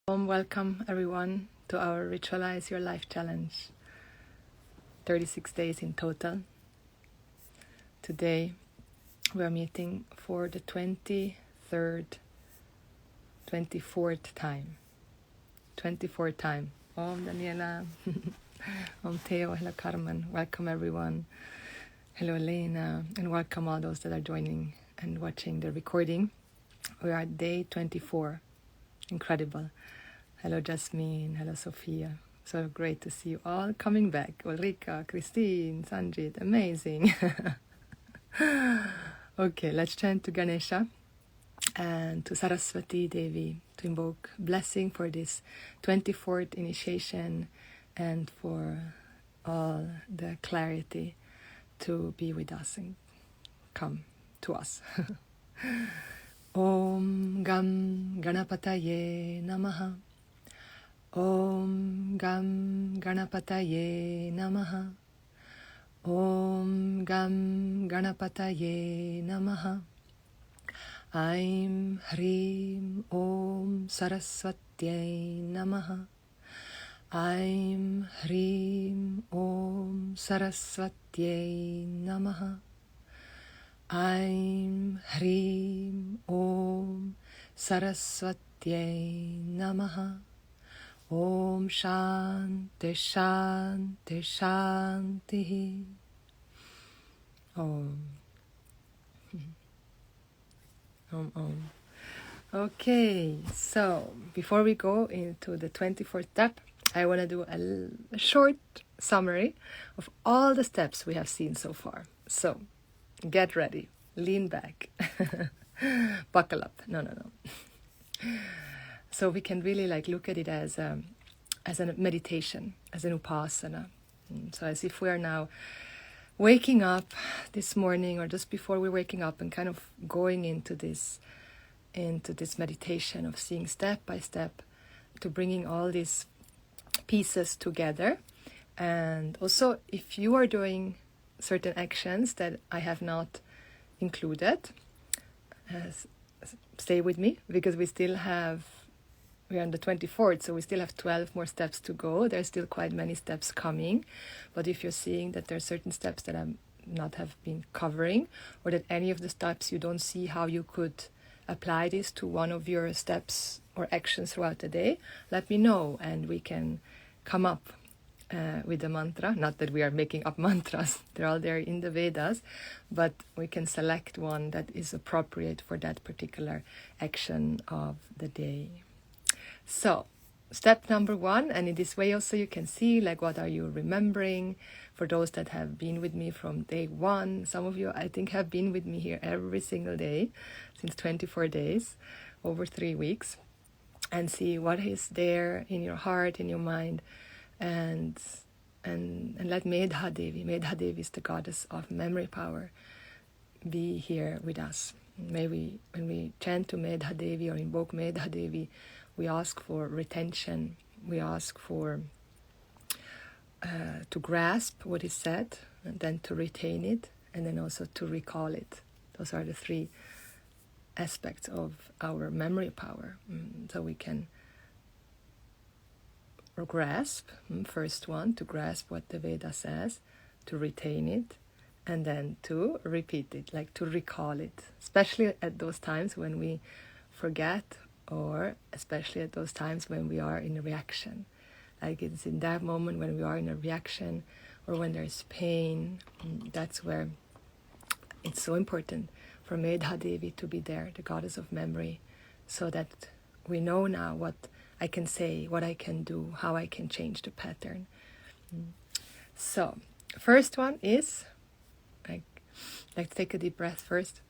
Welcome everyone to our Ritualise Your Life Challenge. 36 days in total. Today we are meeting for the 24th time. 24th time. Om Daniela, Om Theo, hello Carmen, welcome everyone. Hello Elena, and welcome all those that are joining and watching the recording. We are at day 24. Incredible. Hello Jasmine, hello Sophia. So great to see you all coming back. Ulrika, Christine, Sanjit, amazing. Okay, let's chant to Ganesha and to Saraswati Devi to invoke blessing for this 24th initiation and for all the clarity to be with us and come to us. Om Gam Ganapataye Namaha. Om Gam Ganapataye Namaha. Om Gam Ganapataye Namaha. Aim Hrim Om Saraswatyai Namaha. Aim Hrim Om Saraswatyai Namaha. Aim Hrim Om Saraswatyai Namaha. Om Shanti Shanti Shanti. Om. Om. Okay, so before we go into the 24th step, I want to do a short summary of all the steps we have seen so far. So, get ready, lean back, buckle up. No. So we can really look at it as a meditation, as an upasana. So as if we are now waking up this morning or just before we're waking up and kind of going into this meditation of seeing step by step to bringing all these pieces together. And also if you are doing certain actions that I have not included, stay with me because we are on the 24th, so we still have 12 more steps to go. There's still quite many steps coming. But if you're seeing that there are certain steps that I not have been covering, or that any of the steps you don't see how you could apply this to one of your steps or actions throughout the day, let me know and we can come up with the mantra. Not that we are making up mantras, they're all there in the Vedas, but we can select one that is appropriate for that particular action of the day. So, step number 1, and in this way also you can see what are you remembering. For those that have been with me from day 1, some of you I think have been with me here every single day since 24 days, over 3 weeks, and see what is there in your heart, in your mind, and let Medha Devi is the goddess of memory power, be here with us. May we, when we chant to Medha Devi or invoke Medha Devi, we ask for retention, we ask for to grasp what is said, and then to retain it, and then also to recall it. Those are the 3 aspects of our memory power. So we can grasp, first one, to grasp what the Veda says, to retain it, and then to repeat it, to recall it, especially at those times when we forget, or especially at those times when we are in a reaction. It's in that moment when we are in a reaction or when there's pain, that's where it's so important for Medha Devi to be there, the goddess of memory, so that we know now what I can say, what I can do, how I can change the pattern. So, first one is, take a deep breath first.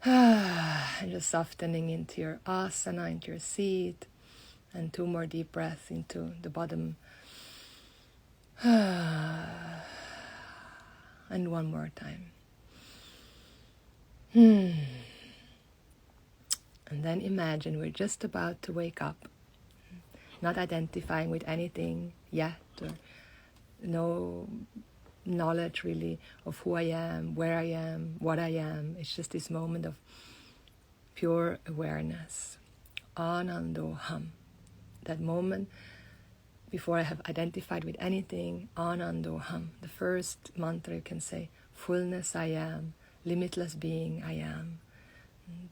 And just softening into your asana, into your seat, and 2 more deep breaths into the bottom. And 1 more time. And then imagine we're just about to wake up, not identifying with anything yet, or no knowledge really of who I am, where I am, what I am. It's just this moment of pure awareness. Anandoham. that moment, before I have identified with anything, Anandoham, the first mantra you can say, fullness I am, limitless being I am.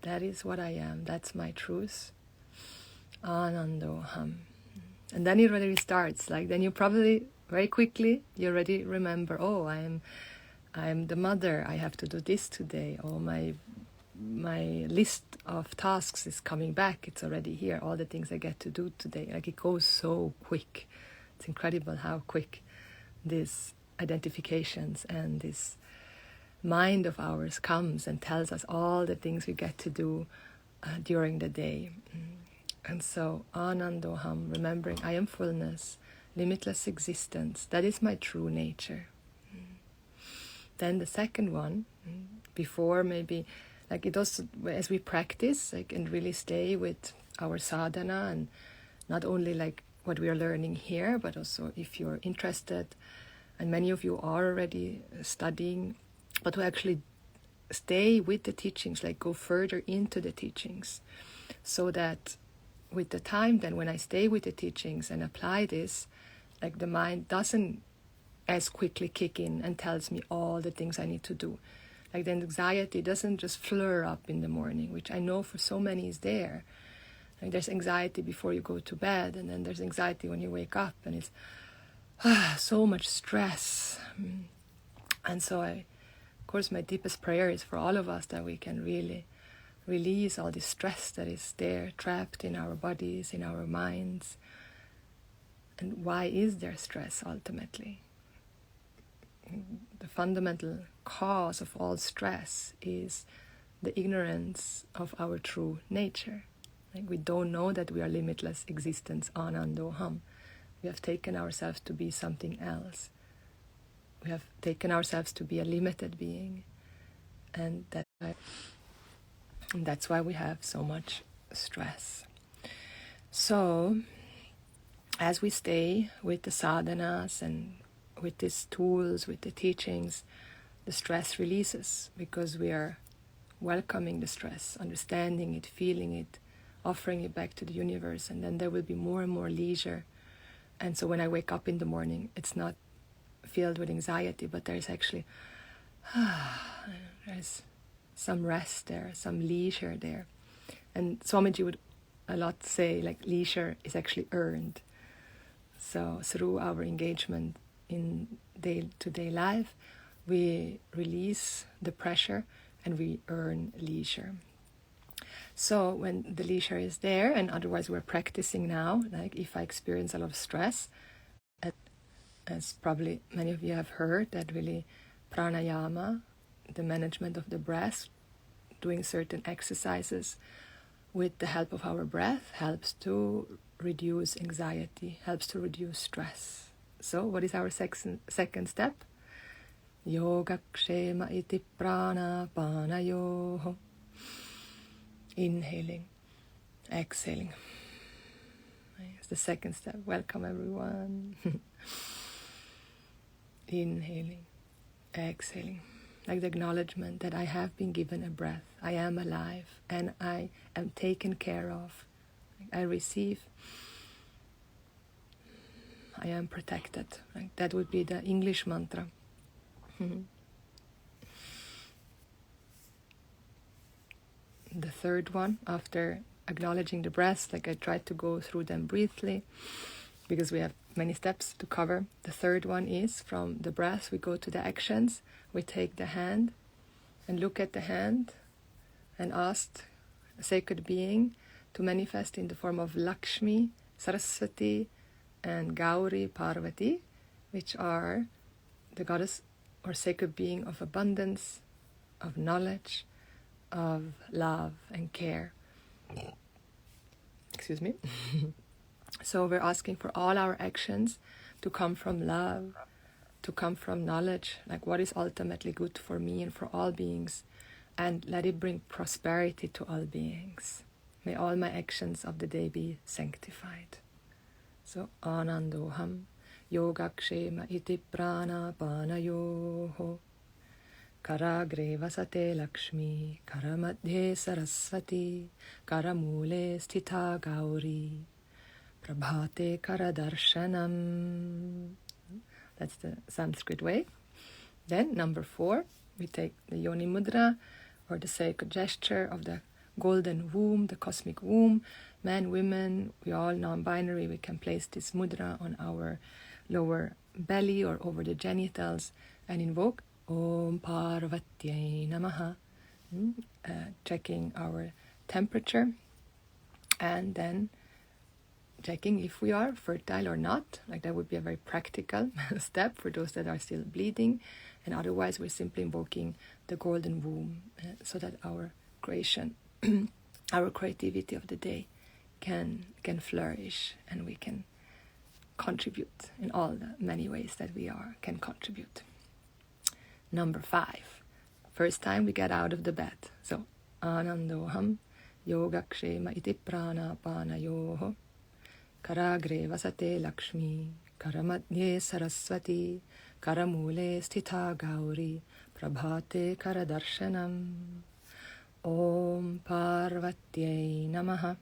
That is what I am, that's my truth. Anandoham. And then it already starts, like then you probably, very quickly, you already remember, oh, I am the mother, I have to do this today, or my list of tasks is coming back, it's already here, all the things I get to do today. Like it goes so quick. It's incredible how quick these identifications and this mind of ours comes and tells us all the things we get to do during the day. And so, Anandoham, remembering I am fullness, limitless existence, that is my true nature. Then the second one, before maybe, like it also, as we practice, like, and really stay with our sadhana, and not only like what we are learning here, but also if you're interested, and many of you are already studying, but to actually stay with the teachings, like go further into the teachings, so that with the time then when I stay with the teachings and apply this, like the mind doesn't as quickly kick in and tells me all the things I need to do. Like the anxiety doesn't just flare up in the morning, which I know for so many is there. Like there's anxiety before you go to bed, and then there's anxiety when you wake up, and it's so much stress. And so of course my deepest prayer is for all of us that we can really release all this stress that is there, trapped in our bodies, in our minds. And why is there stress ultimately? The fundamental cause of all stress is the ignorance of our true nature. Like we don't know that we are limitless existence, Anandoham. We have taken ourselves to be something else. We have taken ourselves to be a limited being. And that's why we have so much stress. So, as we stay with the sadhanas and with these tools, with the teachings, the stress releases, because we are welcoming the stress, understanding it, feeling it, offering it back to the universe, and then there will be more and more leisure. And so when I wake up in the morning, it's not filled with anxiety, but there's actually there's some rest there, some leisure there. And Swamiji would a lot say, like, leisure is actually earned. So through our engagement in day-to-day life, we release the pressure and we earn leisure. So when the leisure is there, and otherwise we're practicing now, like if I experience a lot of stress, as probably many of you have heard, that really pranayama, the management of the breath, doing certain exercises with the help of our breath, helps to reduce anxiety, helps to reduce stress. So what is our second step? Yogakshema iti prana panayoho. Inhaling, exhaling. It's the second step. Welcome everyone. Inhaling, exhaling. Like the acknowledgement that I have been given a breath. I am alive and I am taken care of. I receive. I am protected. Like that would be the English mantra. The third one, after acknowledging the breaths, like I tried to go through them briefly because we have many steps to cover. The third one is from the breath we go to the actions. We take the hand and look at the hand and ask a sacred being to manifest in the form of Lakshmi, Saraswati and Gauri Parvati, which are the goddess or sacred being of abundance, of knowledge, of love and care. Excuse me. So we're asking for all our actions to come from love, to come from knowledge, like what is ultimately good for me and for all beings, and let it bring prosperity to all beings. May all my actions of the day be sanctified. So Anandoham Yogakshema iti prana panayoho Karagre vasate Lakshmi, Karamadhe Saraswati, Karamule sthita Gauri, Prabhate karadarshanam. That's the Sanskrit way. Then number 4, we take the yoni mudra, or the sacred gesture of the golden womb, the cosmic womb. Men, women, we all non-binary, we can place this mudra on our lower belly or over the genitals and invoke Om Parvatyai Namaha, checking our temperature, and then checking if we are fertile or not. Like, that would be a very practical step for those that are still bleeding, and otherwise we're simply invoking the golden womb, so that our creation, our creativity of the day can flourish, and we can contribute in all the many ways that we can contribute. Number 5, first time we get out of the bed. So, Anandoham Yogakshema iti prana panayoho Karagre vasate Lakshmi Karamadye Saraswati Karamule sthita Gauri Prabhate Karadarshanam Om Parvatyai Namaha.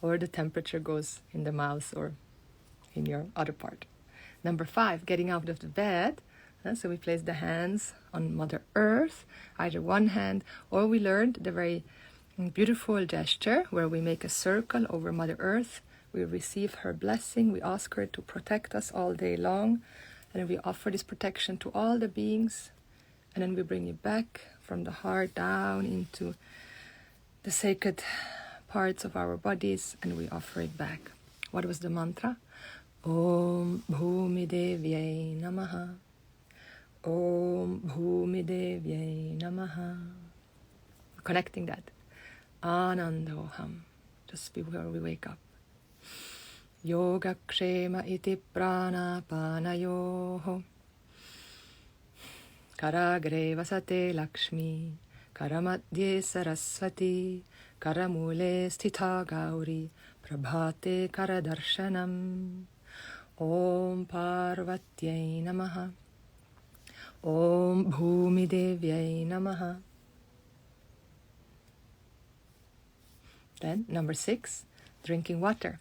Or the temperature goes in the mouth or in your other part. Number 5, getting out of the bed. So we place the hands on Mother Earth, either one hand, or we learned the very beautiful gesture where we make a circle over Mother Earth. We receive her blessing. We ask her to protect us all day long. And then we offer this protection to all the beings. And then we bring it back from the heart down into the sacred parts of our bodies, and we offer it back. What was the mantra? Om Bhumi Devyai Namaha. Om Bhumi Devyai Namaha. Connecting that. Anandoham. Just before we wake up. Yogakshema iti prana panayoho. Karagre vasate Lakshmi. Karamadye Saraswati. Karamule sthita Gauri. Prabhate Karadarshanam. Om Parvatyai Namaha. Om Bhumi Devyai Namaha. Then, number 6, drinking water.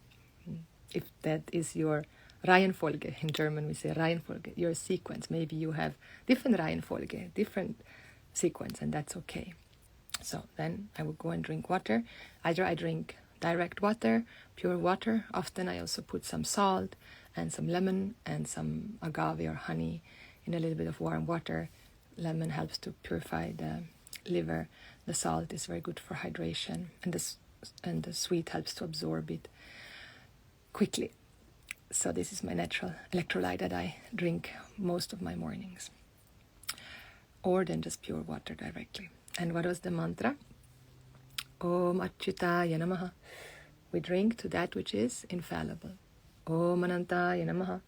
If that is your Reihenfolge, in German we say Reihenfolge, your sequence. Maybe you have different Reihenfolge, different sequence, and that's okay. So then I would go and drink water. Either I drink direct water, pure water. Often I also put some salt and some lemon and some agave or honey in a little bit of warm water. Lemon helps to purify the liver. The salt is very good for hydration, and the sweet helps to absorb it quickly. So this is my natural electrolyte that I drink most of my mornings. Or then just pure water directly. And what was the mantra? Om Achyutaya Namaha. We drink to that which is infallible. Om Anantaya Namaha.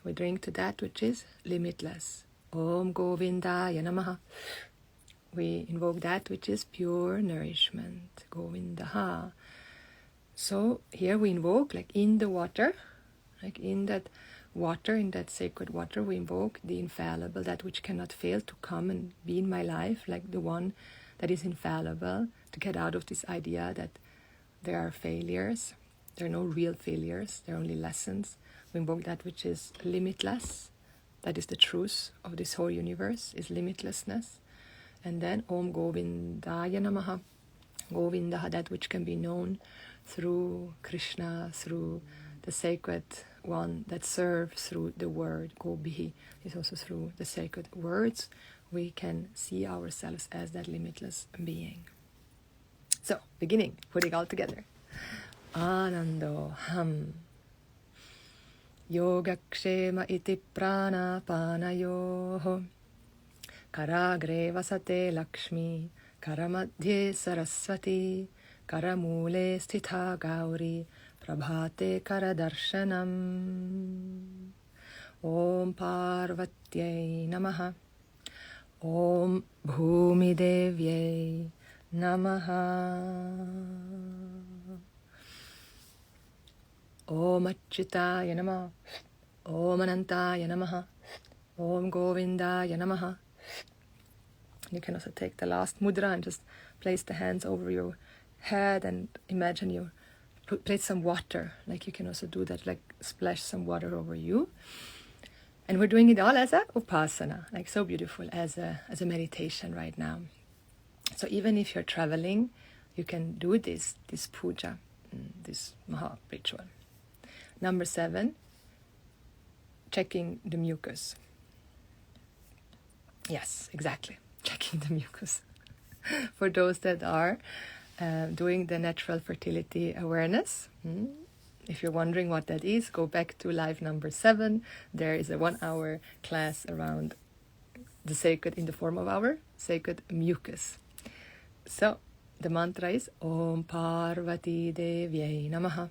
We drink to that which is limitless. Om Govindaya Namaha. We invoke that which is pure nourishment. Govindaha. So here we invoke, like in the water, like in that water, in that sacred water, we invoke the infallible, that which cannot fail to come and be in my life, like the one that is infallible, to get out of this idea that there are failures. There are no real failures, there are only lessons. We invoke that which is limitless, that is the truth of this whole universe, is limitlessness. And then Om Govindaya Namaha. Govinda, that which can be known through Krishna, through the sacred one that serves through the word. Gobihi is also through the sacred words. We can see ourselves as that limitless being. So, beginning, putting all together. Anando ham. Yogakshema iti prana panayoho. Karagre vasate Lakshmi. Karamadye Saraswati. Karamule sthita Gauri. Prabhate Karadarshanam. Om Parvatyai Namaha. Om Bhumi Devyai Namaha. Om Achyutaya Namaha. Om Anantaya Namaha. Om Govindaya Namaha. You can also take the last mudra and just place the hands over your head and imagine you're put some water, like you can also do that, like splash some water over you. And we're doing it all as a upasana, like so beautiful, as a meditation right now. So even if you're traveling, you can do this puja, this maha ritual. Number 7, checking the mucus. Yes, exactly, checking the mucus. For those that are doing the natural fertility awareness, if you're wondering what that is, go back to live number 7. There is a 1-hour class around the sacred in the form of our sacred mucus. So the mantra is Om Parvati Devyai Namaha.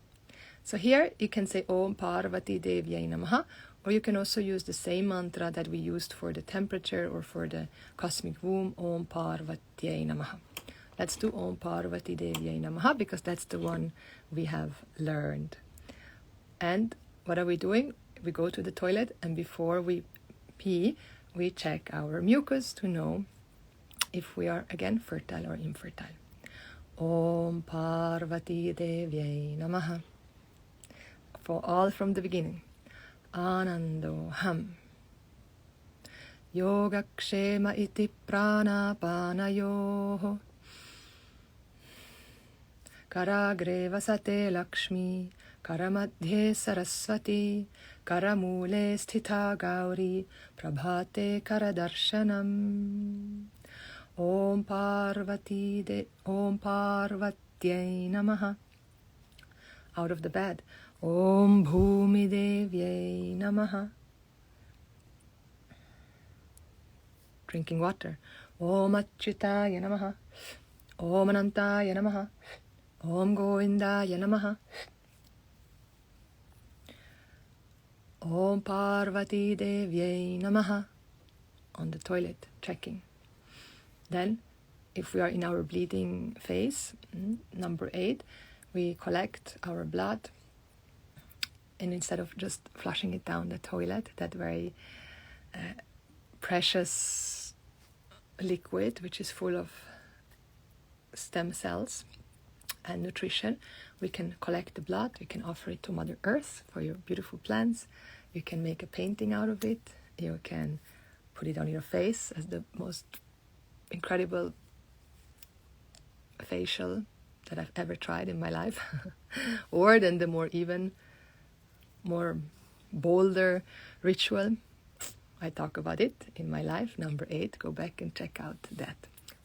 So here you can say Om Parvati Devyai Namaha, or you can also use the same mantra that we used for the temperature or for the cosmic womb, Om Parvati Namaha. Let's do Om Parvati Devyai Namaha because that's the one we have learned. And what are we doing? We go to the toilet, and before we pee, we check our mucus to know if we are again fertile or infertile. Om Parvati Devyai Namaha. For all from the beginning. Anando Ham. Yogakshema iti prana panayoho. Karagre vasate Lakshmi. Karamadhye Saraswati. Karamule sthita Gauri. Prabhate Karadarshanam. Om Parvatyai Namaha. Out of the bed. Om Bhumi Devyai Namaha. Drinking water. Om Achyutaya Namaha. Om Anantaya Namaha. Om Govindaya Namaha. Om Parvati Devyai Namaha. On the toilet, checking. Then, if we are in our bleeding phase, number 8, we collect our blood, and instead of just flushing it down the toilet, that very precious liquid, which is full of stem cells and nutrition, we can collect the blood, we can offer it to Mother Earth for your beautiful plants, you can make a painting out of it, you can put it on your face as the most incredible facial that I've ever tried in my life. Or then the more bolder ritual, I talk about it in my life, number 8. Go back and check out that.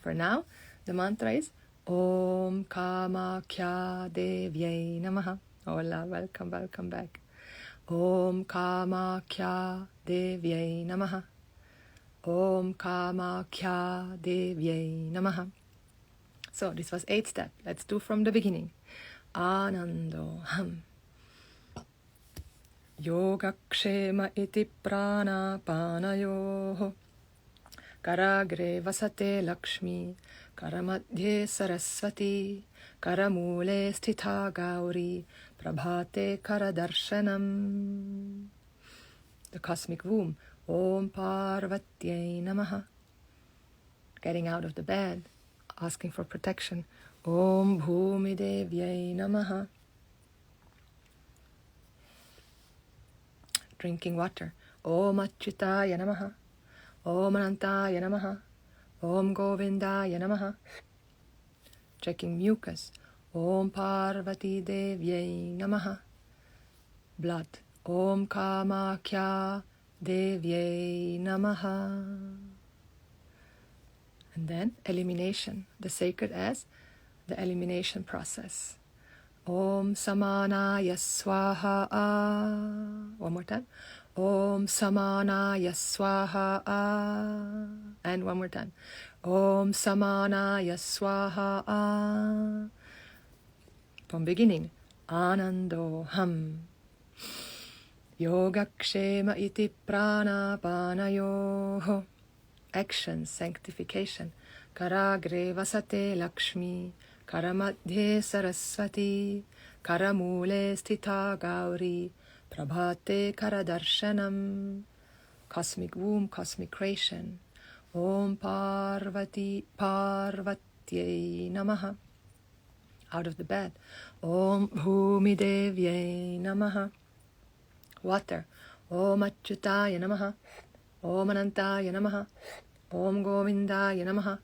For now, the mantra is Om Kamakhya Devyai Namaha. Hola, welcome back. Om Kamakhya Devyai Namaha. Om Kamakhya Devyai Namaha. So this was 8 steps. Let's do from the beginning. Anando Ham. Yogakshema iti prana panayoho. Karagre vasate Lakshmi. Karamadhye Saraswati. Karamule sthita Gauri. Prabhate Karadarshanam. The cosmic womb. Om Parvatyai Namaha. Getting out of the bed, asking for protection. Om Bhumi Devyai Namaha. Drinking water. Om Achyutaya Namaha. Om Anantaya Namaha. Om Govindaya Namaha. Checking mucus. Om Parvati Devyai Namaha. Blood. Om Kamakhya Devyai Namaha. And then elimination, the sacred as the elimination process. Om Samanaya Swaha. One more time. Om Samanaya Swaha. And one more time. Om Samanaya Swaha. From beginning. Anando Ham. Yogakshema iti prana panayoho. Action, sanctification. Karagre vasate Lakshmi. Karamadhye Saraswati. Karamule sthita Gauri. Prabhate Karadarshanam. Cosmic womb, cosmic creation. Om Parvatyai Namaha. out of the bed. Om Bhumi Devyai Namaha. Water. Om Achyutaya Namaha. Om Anantaya Namaha. Om Govindaya Namaha.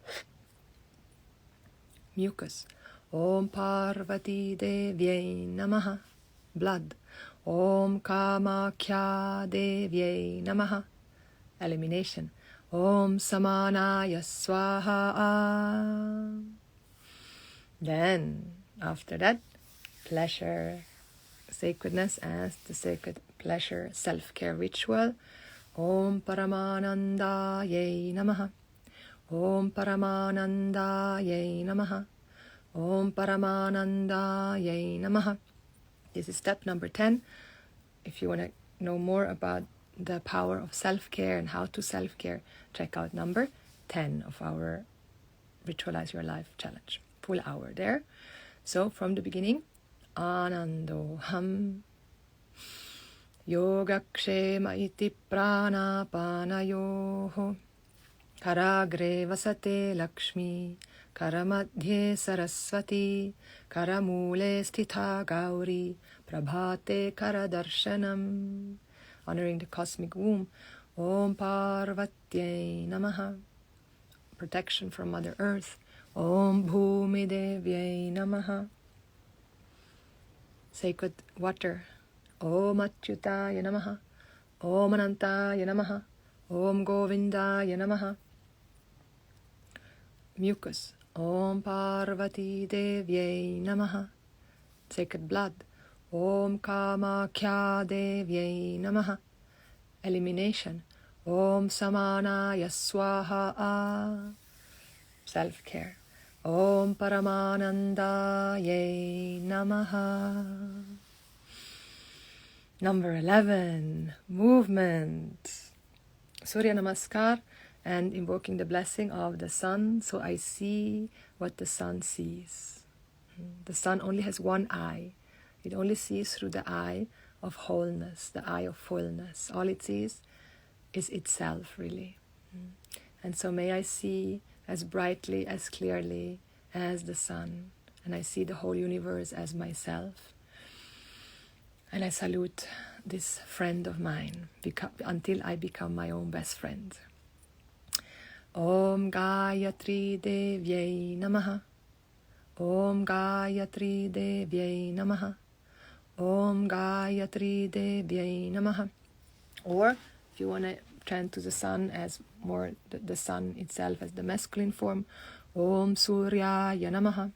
Mucus. Om Parvati Devyai Namaha. Blood. Om Kamakhya Devyai Namaha. Elimination. Om Samanaya Swaha. Then, after that, pleasure, sacredness as the sacred pleasure self-care ritual. Om Paramanandaye Namaha. Om Paramanandaye Namaha. Om Paramanandaye Namaha. This is step number 10. If you want to know more about the power of self-care and how to self-care, check out number 10 of our Ritualize Your Life challenge. Full hour there. So from the beginning, Anandoham Yogakshema iti prana panayoho Karagre vasate Lakshmi Karamadhye Saraswati Karamule sthita Gauri Prabhate Karadarshanam. Honoring the cosmic womb. Om Parvatyai Namaha. Protection from Mother Earth. Om Bhumi Devyai Namaha. Sacred water. Om Achyutaya Namaha. Om Anantaya Namaha. Om Govindaya Namaha. Mucus. Om Parvati Devyai Namaha. Sacred blood. Om Kamakhya Devyai Namaha. Elimination. Om Samanaya Swaha. Self-care. Om Paramanandaye Namaha. Number 11. Movement. Surya Namaskar and invoking the blessing of the sun, so I see what the sun sees. The sun only has one eye. It only sees through the eye of wholeness, the eye of fullness. All it sees is itself, really. And so may I see as brightly, as clearly as the sun. And I see the whole universe as myself. And I salute this friend of mine until I become my own best friend. Om Gayatri Devyai Namaha. Om Gayatri Devyai Namaha. Om Gayatri Devyai Namaha. Or if you want to chant to the sun as more the sun itself as the masculine form, Om Suryaya Namaha.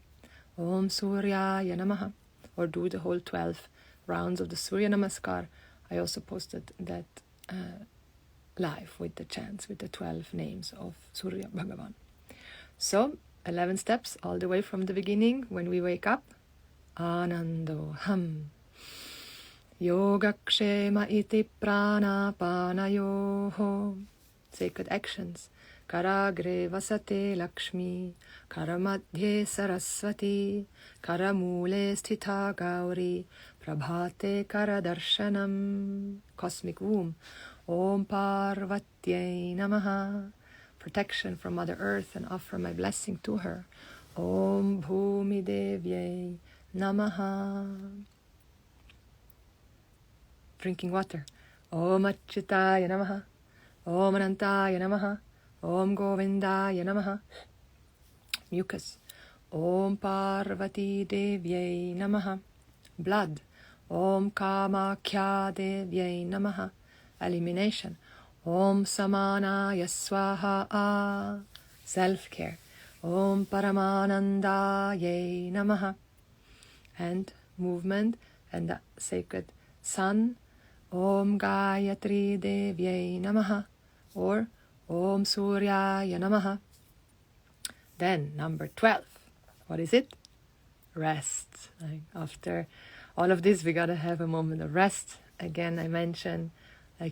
Om Suryaya Namaha. Or do the whole 12 rounds of the Surya Namaskar. I also posted that live with the chants, with the 12 names of Surya Bhagavan. So 11 steps all the way from the beginning when we wake up. Anandoham Yogakshema iti prana panayoho. Sacred actions. Karagre vasate Lakshmi Karamadhye Saraswati Karamule sthita Gauri Prabhate Karadarshanam. Cosmic womb. Om Parvatyai Namaha. Protection from Mother Earth and offer my blessing to her. Om Bhumi Devyai Namaha. Drinking water. Om Achyutaya Namaha. Om Anantaya Namaha. Om Govindaya Namaha. Mucus. Om Parvati Devyai Namaha. Blood. Om Kamakhya Devyai Namaha. Elimination. Om Samanaya Swaha. Self-care. Om Paramanandaye Namaha. And movement and the sacred sun. Om Gayatri Devyai Namaha. Or Om Suryaya Namaha. Then number 12. What is it? Rest. After all of this, we gotta have a moment of rest. Again, I mentioned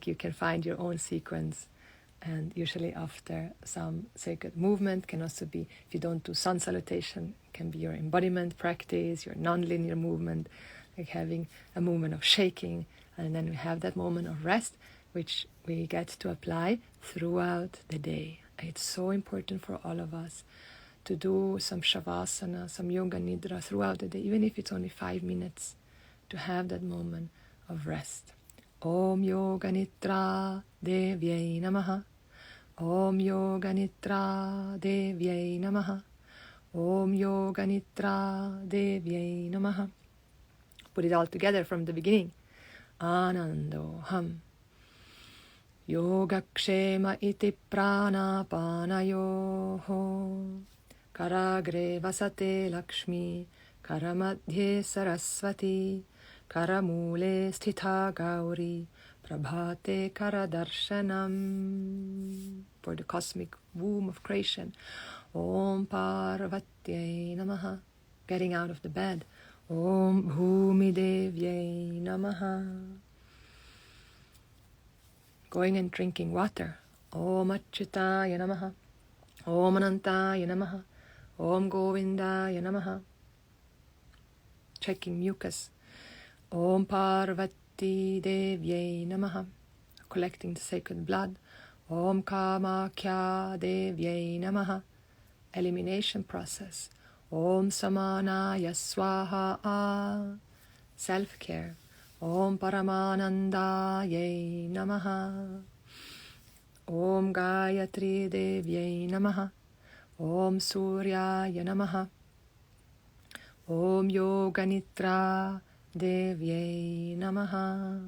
you can find your own sequence, and usually after some sacred movement can also be, if you don't do sun salutation, can be your embodiment practice, your non-linear movement, like having a movement of shaking, and then we have that moment of rest, which we get to apply throughout the day. It's so important for all of us to do some shavasana, some yoga nidra throughout the day, even if it's only 5 minutes, to have that moment of rest. Om Yoga Nidra Devyai Namaha. Om Yoga Nidra Devyai Namaha. Om Yoga Nidra Devyai Namaha. Put it all together from the beginning. Anando Ham. Yogakshema iti prana panayoho. Karagre vasate Lakshmi. Karamadhye Saraswati. Karamule sthita Gauri. Prabhate Karadarshanam. For the cosmic womb of creation. Om Parvatyai Namaha. Getting out of the bed. Om Bhumi Devyai Namaha. Going and drinking water. Om Achyutaya Namaha. Om Anantaya Namaha. Om Govindaya Namaha. Checking mucus. Om Parvati Devyai Namaha. Collecting the sacred blood. Om Kamakya Devyai Namaha. Elimination process. Om Samanaya Swaha. Self-care. Om Paramanandayai Namaha. Om Gayatri Devyai Namaha. Om Suryaya Namaha. Om Yoga Nidra Devyai Namaha.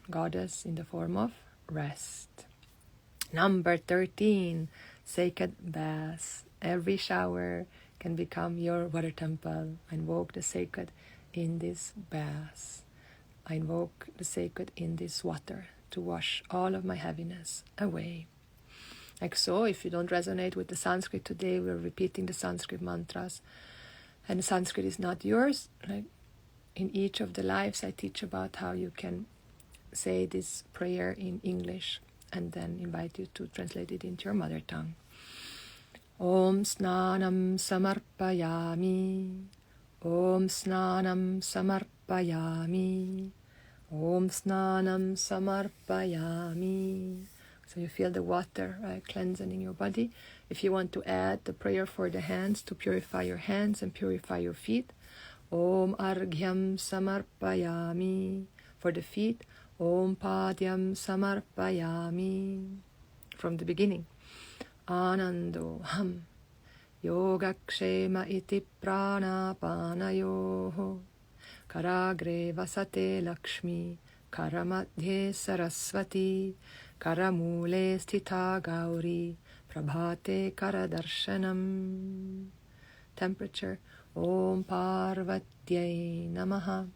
Goddess in the form of rest. Number 13, sacred baths. Every shower can become your water temple. I invoke the sacred in this bath. I invoke the sacred in this water to wash all of my heaviness away. Like so, if you don't resonate with the Sanskrit today, we're repeating the Sanskrit mantras. And Sanskrit is not yours. Like in each of the lives, I teach about how you can say this prayer in English and then invite you to translate it into your mother tongue. Om Snanam Samarpayami. Om Snanam Samarpayami. Om Snanam Samarpayami. So you feel the water cleansing your body. If you want to add the prayer for the hands to purify your hands and purify your feet, Om Arghyam Samarpayami. For the feet, Om Padyam Samarpayami. From the beginning. Anando Ham. Yogakshema iti prana panayoho. Karagre vasate Lakshmi. Karamadhye Saraswati. Karamule sthita Gauri. Prabhate Karadarshanam. Temperature. Om Parvatyai Namaha.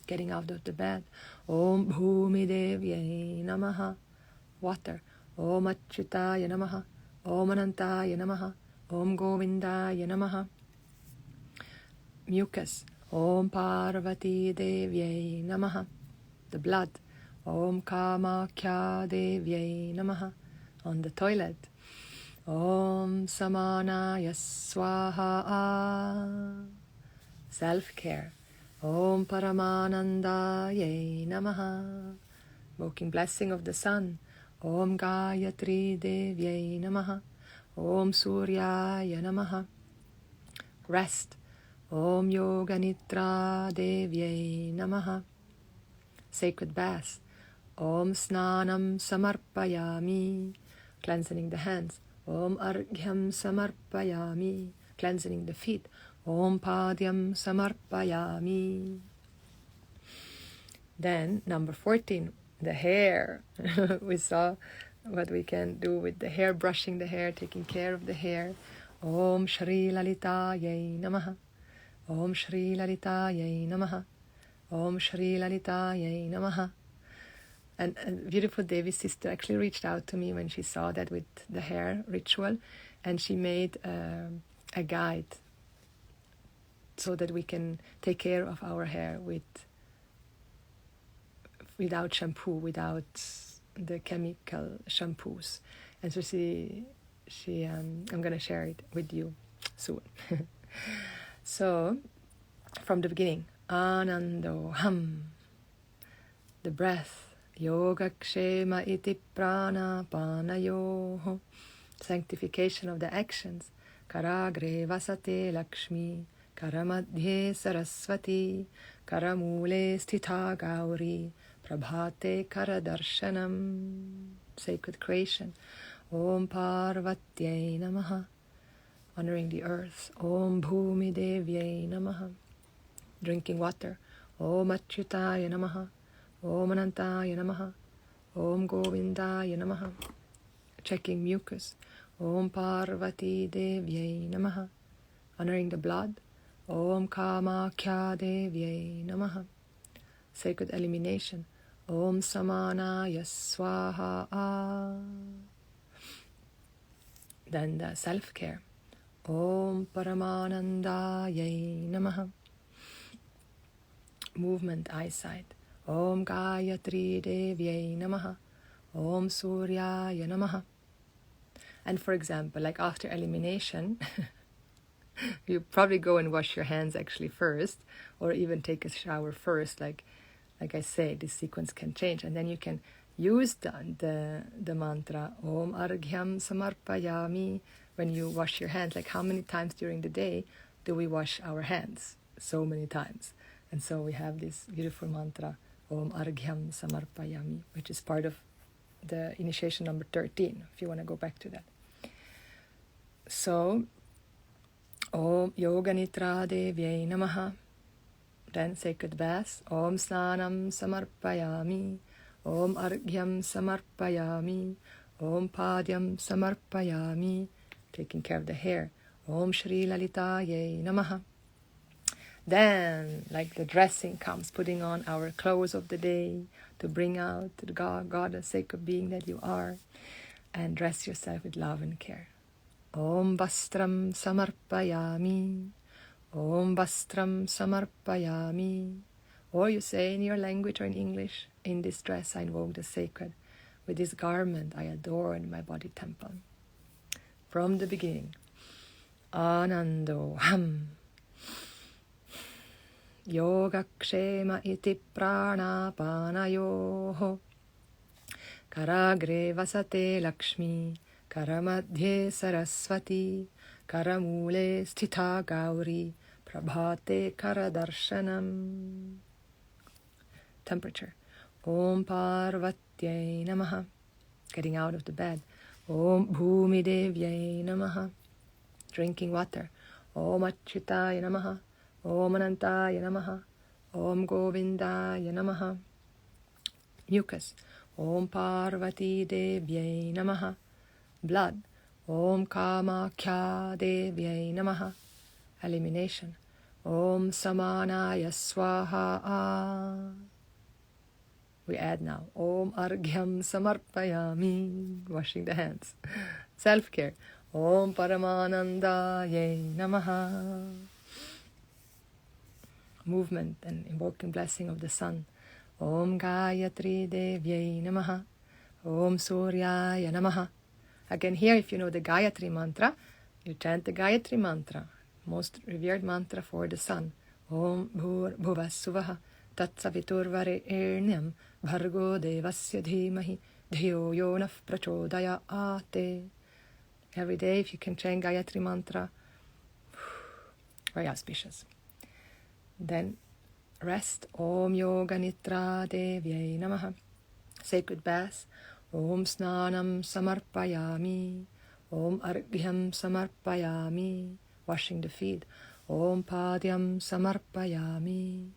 Getting out of the bed. Om Bhumi Devyai Namaha. Water. Om Achyutaya Namaha. Om Anantaya Namaha. Om Govindaya Namaha. Mucus. Om Parvati Devyai Namaha. The blood. Om Kamakya Devyai Namaha. On the toilet. Om Samanaya Swaha. Self-care. Om Paramanandayai Namaha. Invoking blessing of the sun. Om Gayatri Devyai Namaha. Om Suryaya Namaha. Rest. Om Yoga Nidra Devyai Namaha. Sacred bath. Om Snanam Samarpayami. Cleansing the hands. Om Arghyam Samarpayami. Cleansing the feet. Om Padyam Samarpayami. Then, number 14, the hair. We saw what we can do with the hair, brushing the hair, taking care of the hair. Om Shri Lalitayai Namaha. Om Shri Lalitayai Namaha. Om Shri Lalitayai Namaha. And a beautiful Devi sister actually reached out to me when she saw that with the hair ritual, and she made a guide so that we can take care of our hair without shampoo, without the chemical shampoos. And so I'm going to share it with you soon. So, from the beginning, Anando Ham, the breath, Yogakshema iti prana panayoho. sanctification of the actions. Karagre vasate Lakshmi, Karamadhye Saraswati, Karamule sthita Gauri, Prabhate Karadarshanam. Sacred creation. Om Parvatyai namaha. Honoring the earth. Om Bhumi Devyai namaha. Drinking water. Om Achyutaya namaha. Om Anantaya namaha. Om Govindaya namaha. Checking mucus. Om Parvati Devyai namaha. Honoring the blood. Om Kamakhya Devyai namaha. Sacred elimination. Om Samanaya Swaha. Then the self-care. Om Paramanandayai namaha. Movement, eyesight. Om Gayatri Devyai namaha. Om Suryaya namaha. And for example, like after elimination, you probably go and wash your hands actually first, or even take a shower first. Like I say, this sequence can change, and then you can use the mantra Om Arghyam Samarpayami when you wash your hands. Like how many times during the day do we wash our hands? So many times. And so we have this beautiful mantra Om Arghyam Samarpayami, which is part of the initiation number 13, if you want to go back to that. So, Om Yoga Nitra Devyai namaha. Then sacred bath. Om Snanam Samarpayami. Om Arghyam Samarpayami. Om Padyam Samarpayami. Taking care of the hair. Om Shri Lalitaye namaha. Then, like the dressing comes, putting on our clothes of the day to bring out the God, the sacred being that you are, and dress yourself with love and care. Om Vastram Samarpayami. Om Vastram Samarpayami. Or you say in your language or in English, in this dress I invoke the sacred. With this garment I adorn my body temple. From the beginning. Anando Ham. Yogakshema iti prana panayoho. Karagre vasate Lakshmi. Karamadhye Saraswati. Karamule sthita Gauri. Prabhate Karadarshanam. Temperature. Om Parvatyai namaha. Getting out of the bed. Om Bhumi Devyai namaha. Drinking water. Om Achyutaya namaha. Om Anantaya namaha. Om Govindaya namaha. Mucus. Om Parvati Devyai namaha. Blood. Om Kamakhya Devyai namaha. Elimination. Om Samanaya Swaha. We add now Om Arghyam Samarpayami. Washing the hands. Self-care. Om Paramanandaye namaha. Movement and invoking blessing of the sun. Om Gayatri Devyai namaha. Om Suryaya namaha. Again here, if you know the Gayatri mantra, you chant the Gayatri mantra, most revered mantra for the sun. Om Bhur Bhuvasuvaha Tat Saviturvarenyam Bhargo Devasya Dhimahi Dhiyo Yonah Prachodayate. Every day, if you can chant Gayatri mantra, very auspicious. Then rest. Om Yoga Nitra Devyai namaha. Sacred bath. Om Snanam Samarpayami. Om Arghyam Samarpayami. Washing the feet. Om Padyam Samarpayami.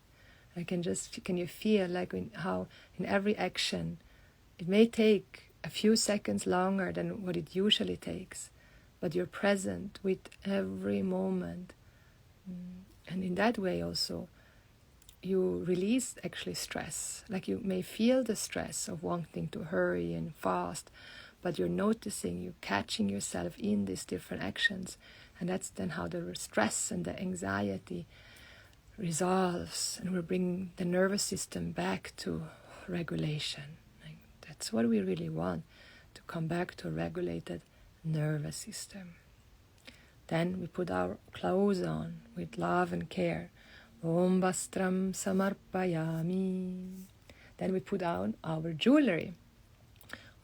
Can you feel like how in every action it may take a few seconds longer than what it usually takes, but you're present with every moment. And in that way also, you release actually stress. Like you may feel the stress of wanting to hurry and fast, but you're noticing, you're catching yourself in these different actions. And that's then how the stress and the anxiety resolves, and we bring the nervous system back to regulation. Like that's what we really want, to come back to a regulated nervous system. Then we put our clothes on with love and care. Om Vastram Samarpayami. Then we put on our jewelry.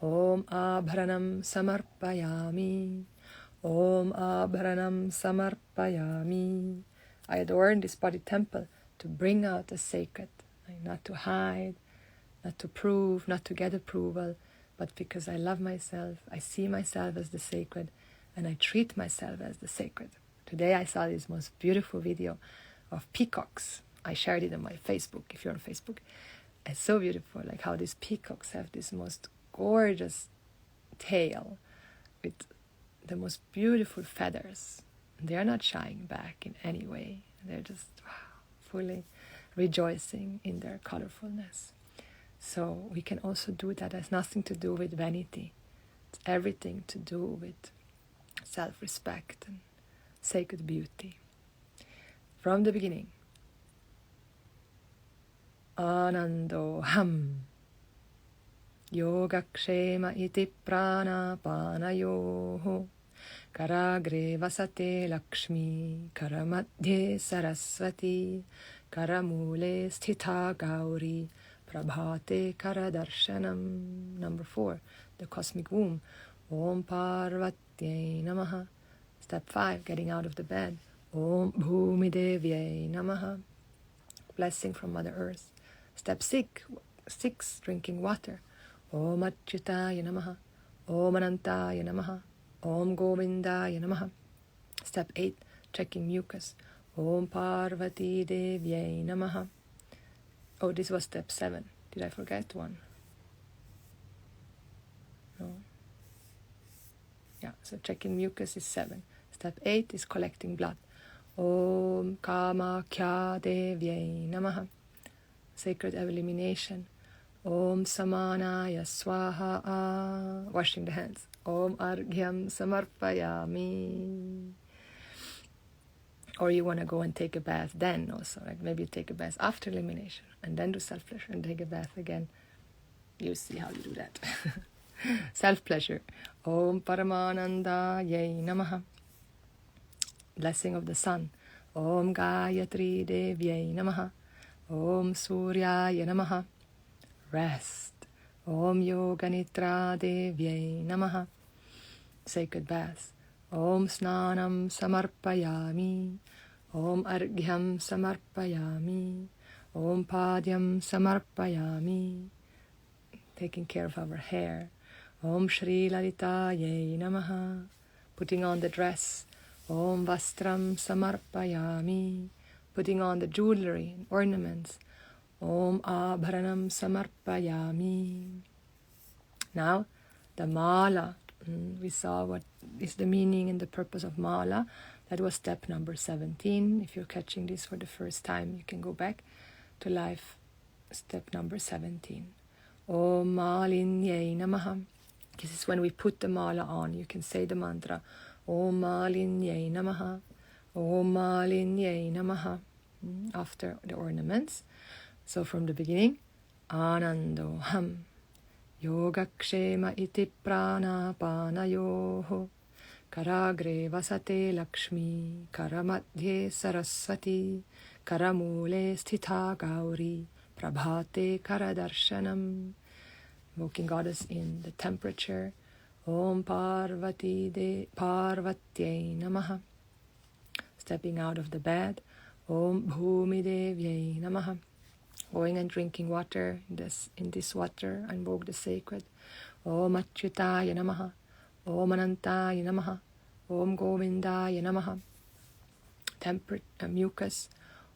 Om Abharanam Samarpayami. Om Abharanam Samarpayami. I adorn this body temple to bring out the sacred, not to hide, not to prove, not to get approval, but because I love myself, I see myself as the sacred, and I treat myself as the sacred. Today I saw this most beautiful video of peacocks. I shared it on my Facebook, if you're on Facebook. It's so beautiful, like how these peacocks have this most gorgeous tail with the most beautiful feathers. They're not shying back in any way. They're just fully rejoicing in their colorfulness. So we can also do that. It has nothing to do with vanity. It's everything to do with self-respect and sacred beauty. From the beginning, Anando Ham Yogakshema iti prana panayoho Karagre vasate Lakshmi Karamadhye Saraswati Karamule sthita Gauri Prabhate Karadarshanam. Number 4, the cosmic womb. Om Parvatye Namaha. Step 5, getting out of the bed. Om Bhumi Devye Namaha. Blessing from Mother Earth. Step 6, drinking water. Om Achyutaya Namaha. Om Anantaya Namaha. Om Govindaya Namaha. Step 8, checking mucus. Om Parvati Devye Namaha. Oh, this was step 7. Did I forget one? No. Yeah, so checking mucus is 7. Step 8 is collecting blood. Om Kamakhya Devye Namaha. Sacred elimination. Om Samanaya Swaha. Washing the hands. Om Arghyam Samarpayami. Or you want to go and take a bath then also. Like maybe you take a bath after elimination and then do self-pleasure and take a bath again. You see how you do that. Self-pleasure. Om Paramananda Yay Namaha. Blessing of the sun. Om Gayatri Devyai Namaha. Om Suryaya Namaha. Rest. Om Yoganitra Devyai Namaha. Sacred bath. Om Snanam Samarpayami. Om Arghyam Samarpayami. Om Padyam Samarpayami. Taking care of our hair. Om Shri Lalitaye Namaha. Putting on the dress. Om Vastram Samarpayami. Putting on the jewelry and ornaments. Om Abharanam Samarpayami. Now, the mala. We saw what is the meaning and the purpose of mala. That was step number 17. If you're catching this for the first time, you can go back to life. Step number 17. Om Malinye Namaha. This is when we put the mala on. You can say the mantra. Om Malinye Namaha. Om Malinye Namaha. After the ornaments. So from the beginning, Anando Ham. Yogakshema iti prana panayoho. Karagre vasate Lakshmi. Karamadhye Saraswati. Karamule sthita Gauri. Prabhate Karadarshanam. Invoking Goddess in the temperature. Om Parvatye Namaha. Stepping out of the bed. Om Bhumi Devye Namaha. Going and drinking water. In this water, invoke the sacred. Om Achyutaya Namaha. Om Anantaya Namaha. Om Govindaya Namaha. Mucus.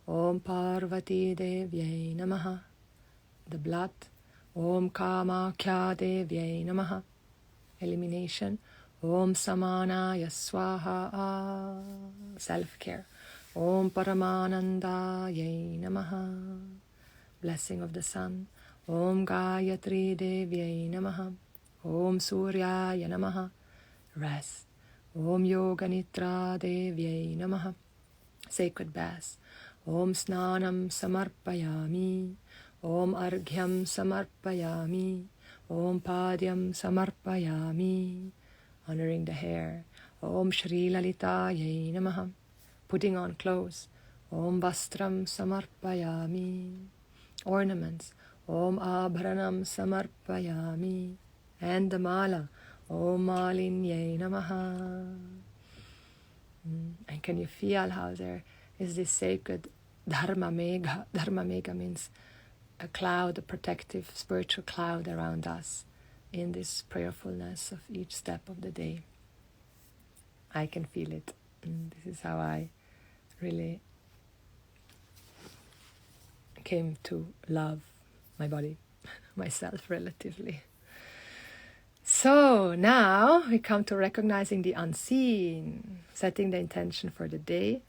Om Parvati Devye Namaha. The blood. Om Kamakhya Devye Namaha. Elimination. Om Samanaya Swaha. Self-care. Om Paramananda Yay Namaha. Blessing of the sun. Om Gayatri Devyai Namaha. Om Suryaya Namaha. Rest. Om Yoganitra Devyai Namaha. Sacred bath. Om Snanam Samarpayami. Om Arghyam Samarpayami. Om Padyam Samarpayami. Honoring the hair. Om Shri Lalitaye Namaha. Putting on clothes. Om Vastram Samarpayami. Ornaments. Om Abharanam Samarpayami. And the mala, Om Malinye Namaha. And can you feel how there is this sacred Dharma Megha? Dharma Megha means a cloud, a protective spiritual cloud around us in this prayerfulness of each step of the day. I can feel it. This is how I really came to love my body, myself relatively. So now we come to recognizing the unseen, setting the intention for the day,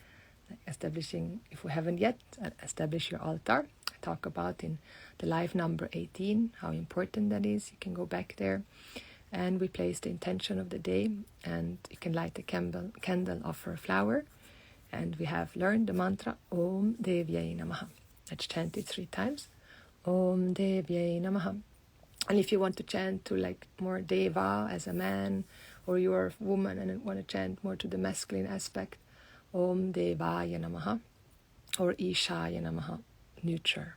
establishing, if we haven't yet, establish your altar. I talk about in the live number 18 how important that is. You can go back there, and we place the intention of the day, and you can light a candle, offer a flower, and we have learned the mantra Om Devyai Namaha. Let's chant it 3 times. Om Devyai Namaha. And if you want to chant to like more Deva as a man, or you're a woman and want to chant more to the masculine aspect, Om Devaya Namaha, or Ishaya Namaha, neuter.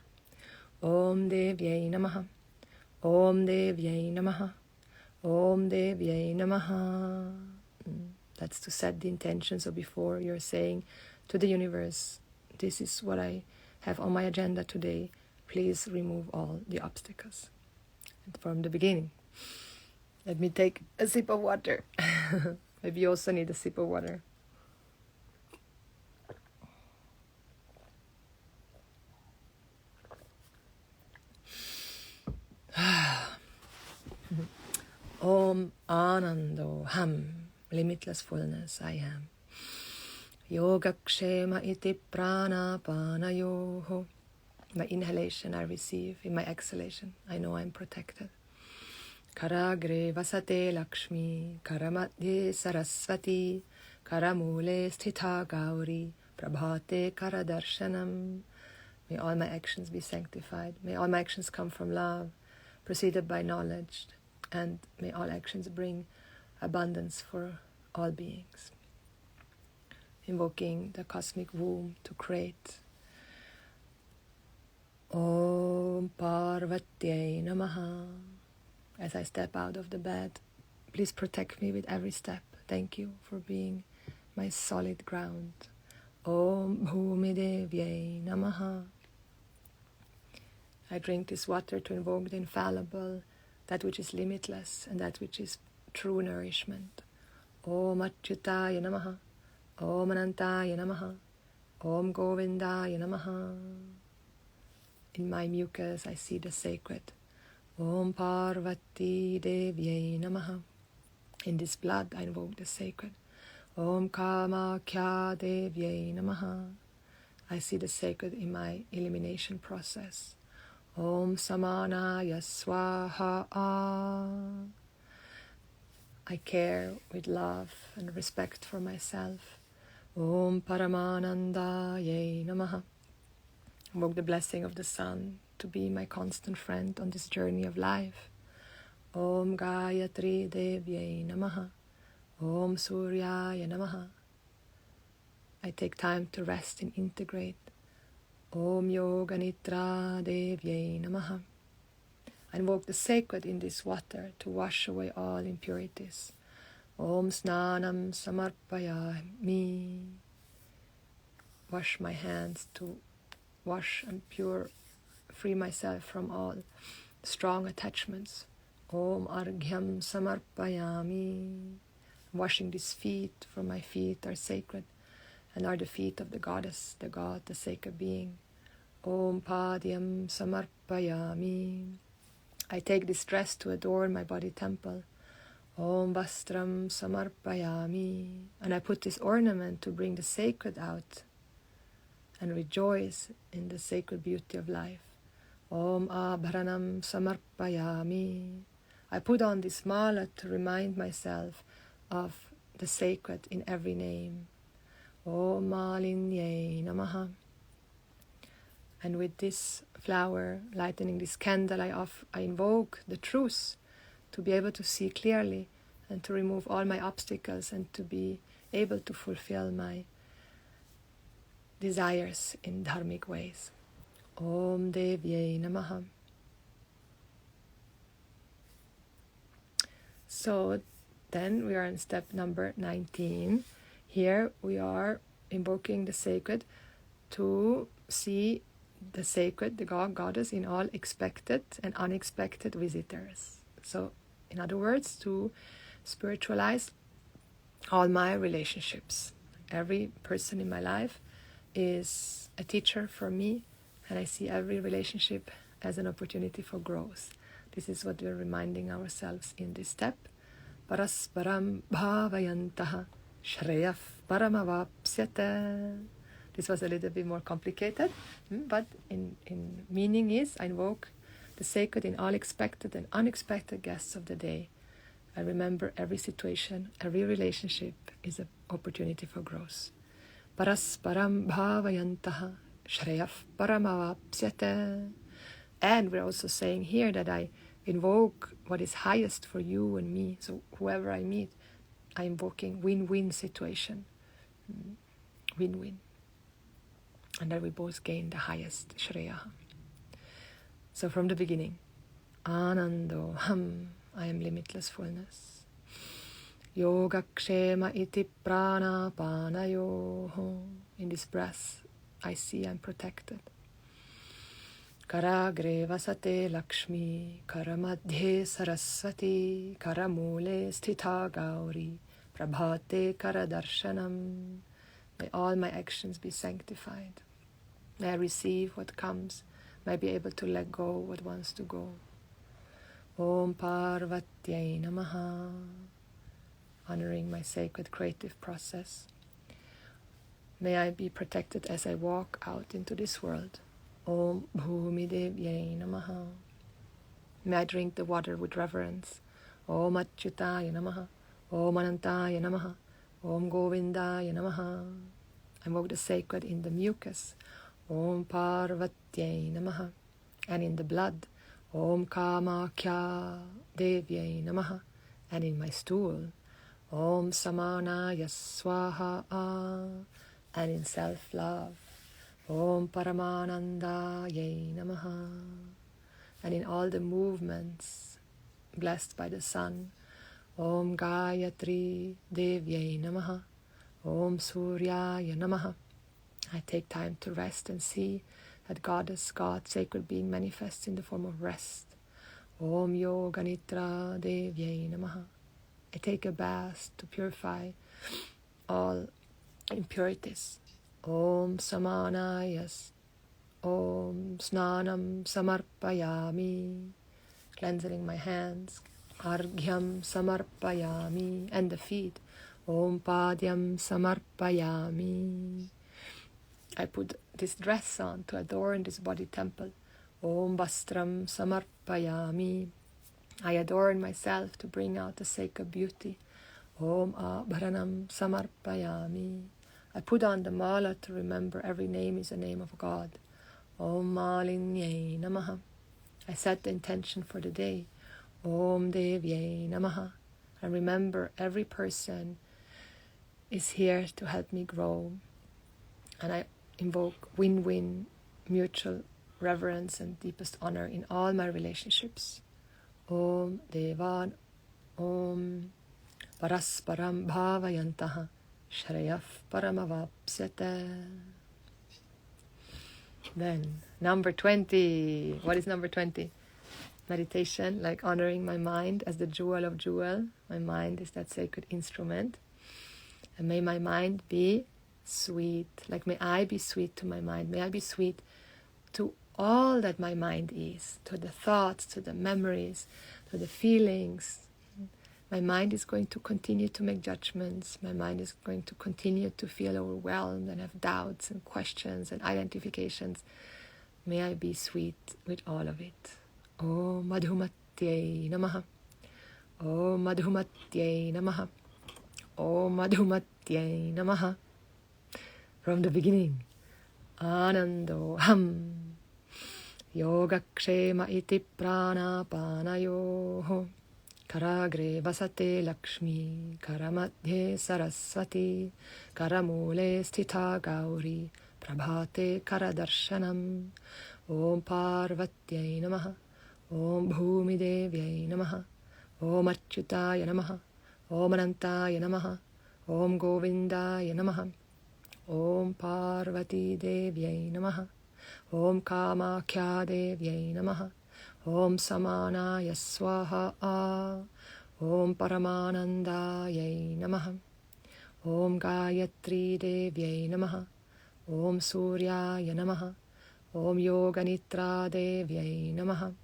Om Devyai Namaha, Om Devyai Namaha, Om Devyai Namaha. That's to set the intention. So before you're saying to the universe, this is what I have on my agenda today, please remove all the obstacles. And from the beginning, let me take a sip of water. Maybe you also need a sip of water. Om Anando Ham, limitless fullness I am. Yogakshema iti prana panayoho. My inhalation I receive, in my exhalation I know I'm protected. Karagre vasate Lakshmi, karamadye Saraswati, karamule sthita Gauri, prabhate karadarshanam. May all my actions be sanctified. May all my actions come from love, preceded by knowledge, and may all actions bring abundance for all beings. Invoking the cosmic womb to create. Om Parvatyai Namaha. As I step out of the bed, please protect me with every step. Thank you for being my solid ground. Om Bhumidevyai Namaha. I drink this water to invoke the infallible, that which is limitless, and that which is true nourishment. Om Achyutaya Namaha. Om Anantaya Namaha. Om Govindaya Namaha. In my mucus I see the sacred. Om Parvati Devyai Namaha. In this blood I invoke the sacred. Om Kamakhya Devyai Namaha. I see the sacred in my elimination process. Om Samanaya Swaha. I care with love and respect for myself. Om Paramanandaya Namaha. Invoke the blessing of the sun to be my constant friend on this journey of life. Om Gayatri Devyai Namaha. Om Suryaya Namaha. I take time to rest and integrate. Om Yoga Nitra Devyai Namaha. I invoke the sacred in this water to wash away all impurities. Om Snanam Samarpayami. Wash my hands to wash and free myself from all strong attachments. Om Arghyam Samarpayami. Washing these feet, for my feet are sacred and are the feet of the goddess, the god, the sacred being. Om Padyam Samarpayami. I take this dress to adorn my body temple. Om Vastram Samarpayami. And I put this ornament to bring the sacred out and rejoice in the sacred beauty of life. Om Abharanam Samarpayami. I put on this mala to remind myself of the sacred in every name. Om Malinye Namaha. And with this flower, lightening this candle, I invoke the truth to be able to see clearly and to remove all my obstacles and to be able to fulfill my desires in dharmic ways. Om Devyai Namaha. So then we are in step number 19. Here we are invoking the sacred to see the sacred, the God, Goddess, in all expected and unexpected visitors. So, in other words, to spiritualize all my relationships. Every person in my life is a teacher for me, and I see every relationship as an opportunity for growth. This is what we're reminding ourselves in this step. Parasparam bhavayantaha shreyaf paramavapsyate. This was a little bit more complicated, but in meaning is, I invoke the sacred in all expected and unexpected guests of the day. I remember every situation, every relationship is an opportunity for growth. Parasparam bhavayantaha shreyaf paramavapsyate. And we're also saying here that I invoke what is highest for you and me. So whoever I meet, I'm invoking win-win situation. Win-win. And that we both gain the highest Shreya. So from the beginning, Anando Ham, I am limitless fullness. Yogakshema iti prana panayo. In this breath, I see I'm protected. Karagre vasate Lakshmi, Karamadhye Saraswati, Karamule sthita Gauri, Prabhate Karadarshanam. May all my actions be sanctified. May I receive what comes. May I be able to let go what wants to go. Om Parvatyai namaha. Honoring my sacred creative process. May I be protected as I walk out into this world. Om Bhumi Devyai namaha. May I drink the water with reverence. Om Achyutaya namaha. Om Anantaya namaha. Om Govindaya namaha. I invoke the sacred in the mucus. Om Parvatyai namaha. And in the blood. Om Kamakya Devyai namaha. And in my stool. Om Samanaya Swaha. And in self-love. Om Paramanandayai namaha. And in all the movements blessed by the sun. Om Gayatri Devyai namaha. Om Suryaya namaha. I take time to rest and see that Goddess, God, sacred being manifests in the form of rest. Om Yoganitra Devyai namaha. I take a bath to purify all impurities. Om Samanayas. Om Snanam Samarpayami. Cleansing my hands. Arghyam Samarpayami. And the feet. Om Padyam Samarpayami. I put this dress on to adorn this body temple. Om Vastram Samarpayami. I adorn myself to bring out the sacred beauty. Om Abharanam Samarpayami. I put on the mala to remember every name is a name of God. Om Malinyai namaha. I set the intention for the day. Om Devyai namaha. I remember every person is here to help me grow. And I invoke win-win, mutual reverence and deepest honor in all my relationships. Om Devan Om Parasparam Bhavayantaha Shreyaf Paramavapsyate. Then, number 20. What is number 20? Meditation, like honoring my mind as the jewel of jewel. My mind is that sacred instrument. And may my mind be sweet. Like may I be sweet to my mind. May I be sweet to all that my mind is. To the thoughts, to the memories, to the feelings. My mind is going to continue to make judgments. My mind is going to continue to feel overwhelmed and have doubts and questions and identifications. May I be sweet with all of it. Om Madhumatyai namaha. Om Madhumatyai namaha. Om Madhumatyai namaha. From the beginning. Anando ham. Yogakshema iti prana panayo. Karagre vasate Lakshmi, Karamadhye Saraswati, Karamule sthita Gauri, Prabhate Karadarshanam. Om Parvatyai namaha. Om Bhumi Devyai namaha. Om Achyutaya namaha. Om Anantaya namaha. Om Govindaya namaha. Om Parvati Devyai namaha. Om Kamakhya Devyai namaha. Om Samanaya Swaha. Om Paramanandayai namaha. Om Gayatri Devyai namaha. Om Suryaya namaha. Om Yoganitra Devyai namaha.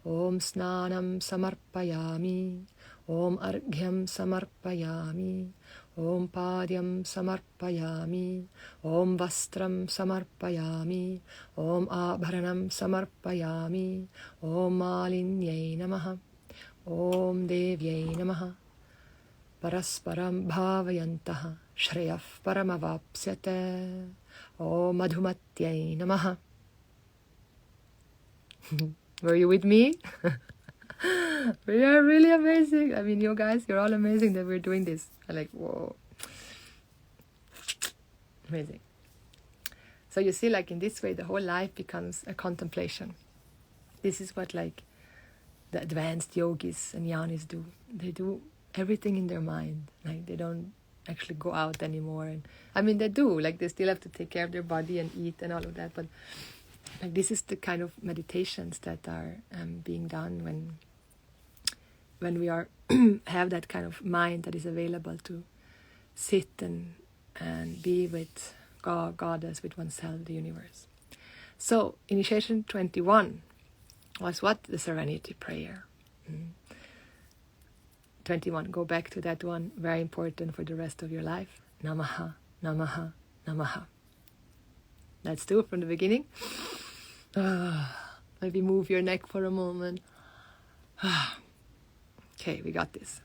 Om Snanam Samarpayami. Om Arghyam Samarpayami. Om Padyam Samarpayami. Om Vastram Samarpayami. Om Abharanam Samarpayami. Om Malinyai namaha. Om Devyai namaha. Parasparam Bhavayantaha Shreyaf Paramavapsyate. Om Madhumatyai namaha. Were you with me? We are really amazing. I mean, you guys, you're all amazing that we're doing this. I'm like, whoa. Amazing. So you see, like in this way, the whole life becomes a contemplation. This is what like the advanced yogis and jnanis do. They do everything in their mind. Like they don't actually go out anymore. And I mean, they do. Like they still have to take care of their body and eat and all of that. But like this is the kind of meditations that are being done when we are have that kind of mind that is available to sit and be with God, Goddess, with oneself, the universe. So initiation 21 was what? The serenity prayer. 21, go back to that one, very important for the rest of your life. Namaha, namaha, namaha. Let's do it from the beginning. Maybe move your neck for a moment. Okay, we got this.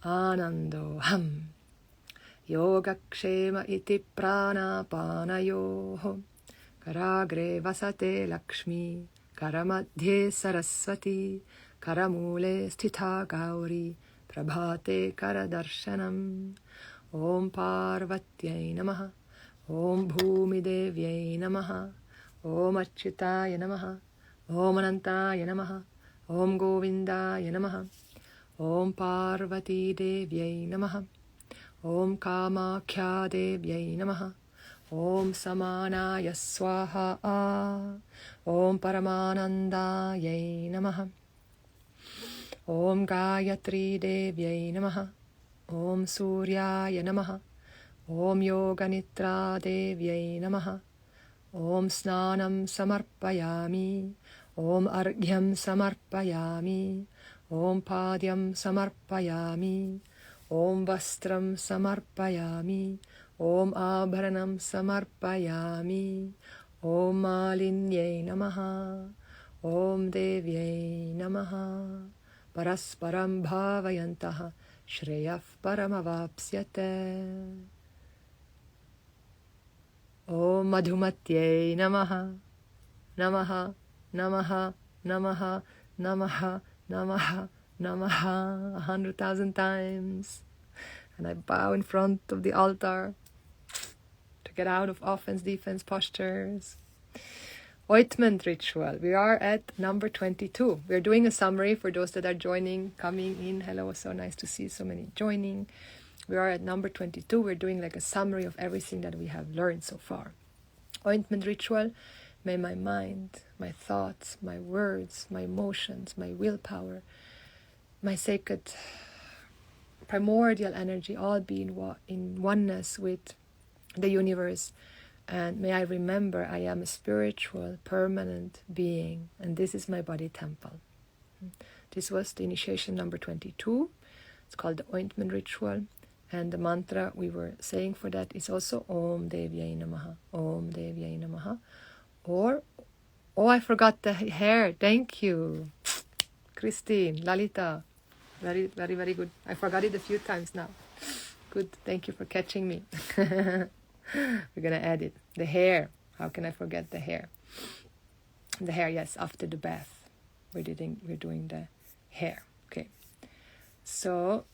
Anando ham. Yogakshema iti prana panayoho. Karagre vasate lakshmi. Karamadhye saraswati. Karamule sthita gauri. Prabhate karadarshanam. Om Parvatyai namaha. Om Bhumi Devyai namaha. Om Achyutaya namaha. Om Anantaya namaha. Om Govindaya namaha. Om Parvati Devyai namaha. Om Kamakhya Devyai namaha. Om Samanaya Swaha. Om Paramanandayai namaha. Om Gayatri Devyai namaha. Om Suryaya namaha. Om Yoganitra Devyai namaha. Om Snanam Samarpayami. Om Arghyam Samarpayami. Om Padyam Samarpayami. Om Vastram Samarpayami. Om Abharanam Samarpayami. Om Malinyai namaha. Om Devyai namaha. Parasparam Bhavayantaha Shreyaf Paramavapsyate. Om Madhumatyai namaha. Namaha, namaha, namaha, namaha, namaha, namaha, 100,000 times. And I bow in front of the altar to get out of offense, defense postures. Ointment ritual. We are at number 22. We're doing a summary for those that are joining, coming in. Hello, so nice to see so many joining. We are at number 22. We're doing like a summary of everything that we have learned so far. Ointment ritual. May my mind, my thoughts, my words, my emotions, my willpower, my sacred primordial energy all be in oneness with the universe. And may I remember I am a spiritual, permanent being, and this is my body temple. This was the initiation number 22. It's called the ointment ritual. And the mantra we were saying for that is also Om Devyai namaha, Om Devyai namaha. Or, oh, I forgot the hair. Thank you. Christine, Lalita. Very, very, very good. I forgot it a few times now. Good. Thank you for catching me. We're going to add it. The hair. How can I forget the hair? The hair, yes, after the bath. We're doing the hair. Okay. So,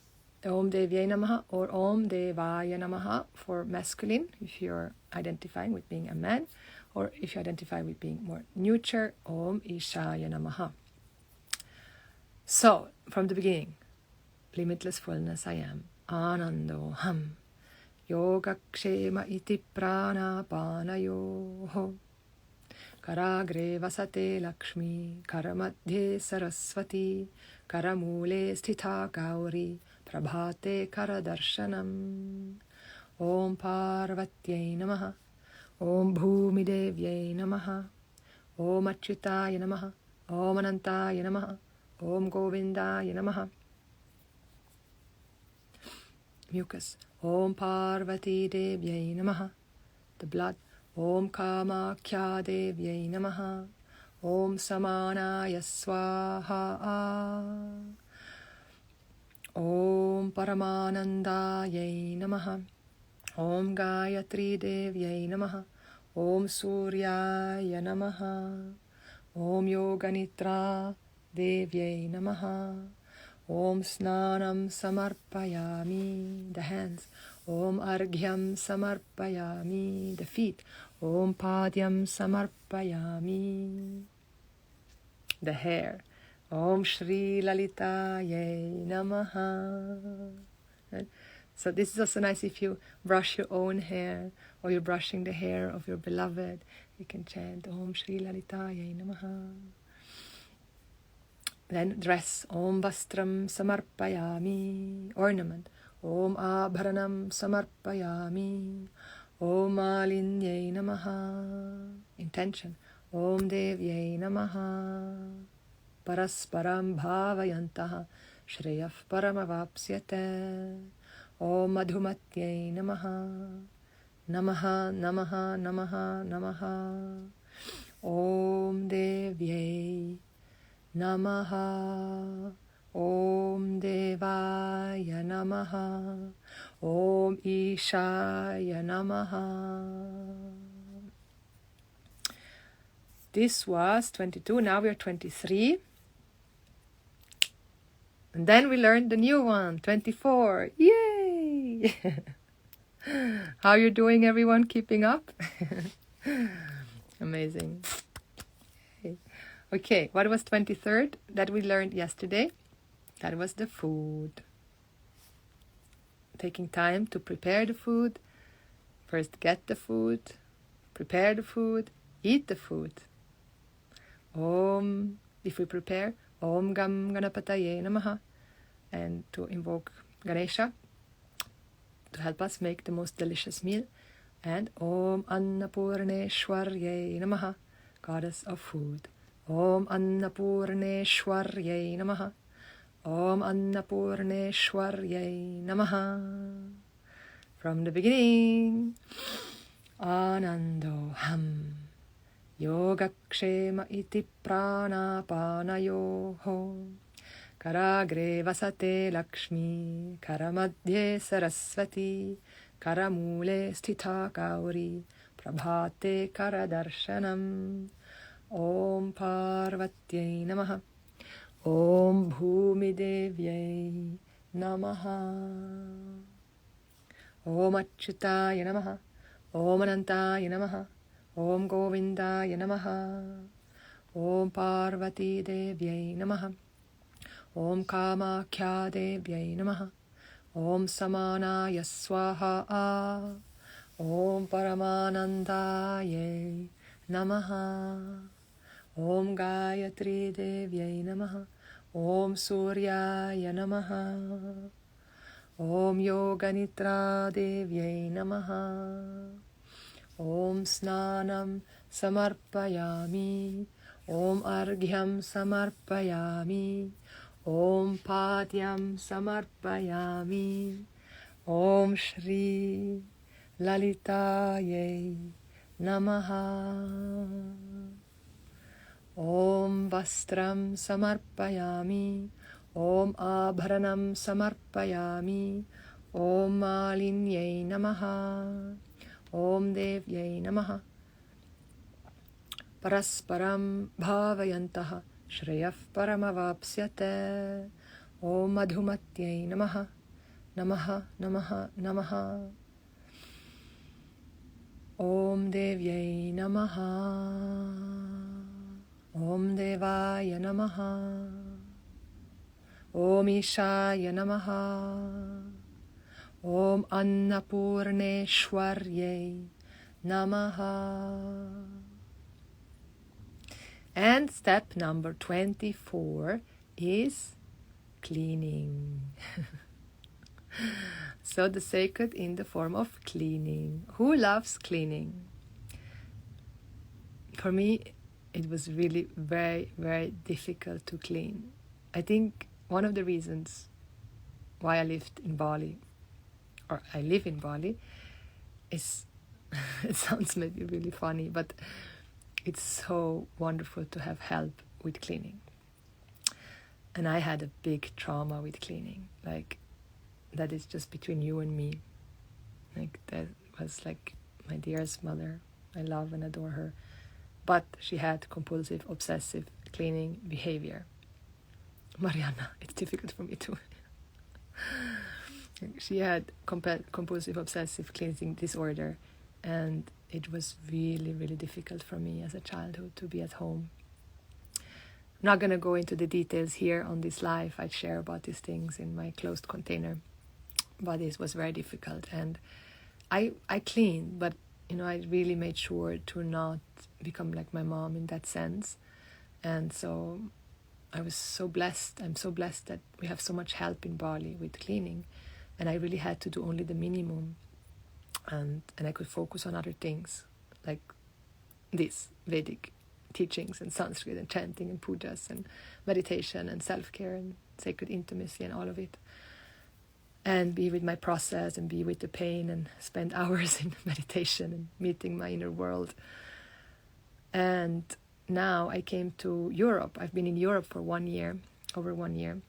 Om Devyai namaha or Om Devaya namaha for masculine, if you're identifying with being a man, or if you identify with being more neuter, Om Ishaya namaha. So, from the beginning. Limitless fullness I am. Anando ham. Yogakshema iti prana panayoho. Karagre vasate Lakshmi, karamadhye Saraswati, karamule sthita Gauri, prabhate karadarshanam. Om Parvatyai namaha, Om Bhumidevyai namaha, Om Achyutaya namaha, Om Anantaya namaha, Om Govindaya namaha. Mucus. Om Parvati Devyai namaha, the blood. Om Kamakya Devyai namaha, Om Samanaya Swaha, Om Paramanandayai namaha, Om Gayatri Devyai namaha, Om Suryaya namaha, Om Yoganitra Devyai namaha, Om Snanam Samarpayami, the hands. Om Arghyam Samarpayami, the feet. Om Padyam Samarpayami, the hair. Om Shri Lalitaye Namaha. Right? So this is also nice if you brush your own hair or you're brushing the hair of your beloved. You can chant Om Shri Lalitaye Namaha. Then dress. Om Vastram Samarpayami, ornament. Om Abharanam Samarpayami, Om Malinyai Namaha, intention. Om Devyai Namaha, Parasparam Bhavayantaha, Shreyaf Paramavapsyate. Om Madhumatyai Namaha, Namaha, Namaha, Namaha, Namaha. Om Devyai Namaha, Om Devaya Namaha, Om Ishaya Namaha. This was 22, now we are 23. And then we learned the new one, 24. Yay! How are you doing, everyone? Keeping up? Amazing. Okay, what was 23rd that we learned yesterday? That was the food. Taking time to prepare the food. First get the food, prepare the food, eat the food. Om, if we prepare, Om Gam Ganapataye Namaha. And to invoke Ganesha to help us make the most delicious meal. And Om Annapurneshwarye Namaha, goddess of food. Om Annapurneshwarye Namaha. Om Annapurneshwarye Namaha. From the beginning. Anando ham. Yogakshema iti prana panayoho. Karagre vasate Lakshmi, karamadhye Saraswati, karamule sthita Gauri, prabhate karadarshanam. Om Parvatyai namaha, Om Bhumidevyai namaha, Om Achyutaya namaha, Om Anantaya namaha, Om Govindaya namaha, Om Parvati Devyai namaha, Om Kamakya Devyai namaha, Om Samanaya Swaha, Om Paramanandayai namaha, Om Gayatri Devyai namaha, Om Suryaya namaha, Om Yoganitra Devyai namaha, Om Snanam Samarpayami, Om Arghyam Samarpayami, Om Padyam Samarpayami, Om Shri Lalitaye Namaha, Om Vastram Samarpayami, Om Abharanam Samarpayami, Om Malinyai Namaha, Om Devyai Namaha, Parasparam Bhavayantaha, Shreyaf Paramavapsyate. Om Madhumatyai Namaha, Namaha, Namaha, Namaha. Om Devyai Namaha, Om Devaya Namaha, Om Ishaya namaha. Om Annapurneshwarye namaha. And step number 24 is cleaning. So the sacred in the form of cleaning. Who loves cleaning? For me, it was really very, very difficult to clean. I think one of the reasons why I lived in Bali, or I live in Bali, is, it sounds maybe really funny, but it's so wonderful to have help with cleaning. And I had a big trauma with cleaning, like that is just between you and me. Like that was like my dearest mother. I love and adore her. But she had compulsive, obsessive cleaning behavior. Mariana, it's difficult for me too. She had compulsive, obsessive cleansing disorder, and it was really, really difficult for me as a childhood to be at home. I'm not going to go into the details here on this live. I'd share about these things in my closed container, but it was very difficult. And I cleaned, but I really made sure to not become like my mom in that sense. And so I was so blessed. I'm so blessed that we have so much help in Bali with cleaning, and I really had to do only the minimum, and I could focus on other things like this Vedic teachings and Sanskrit and chanting and pujas and meditation and self-care and sacred intimacy and all of it, and be with my process and be with the pain and spend hours in meditation and meeting my inner world. And now I came to Europe. I've been in Europe for 1 year, over 1 year.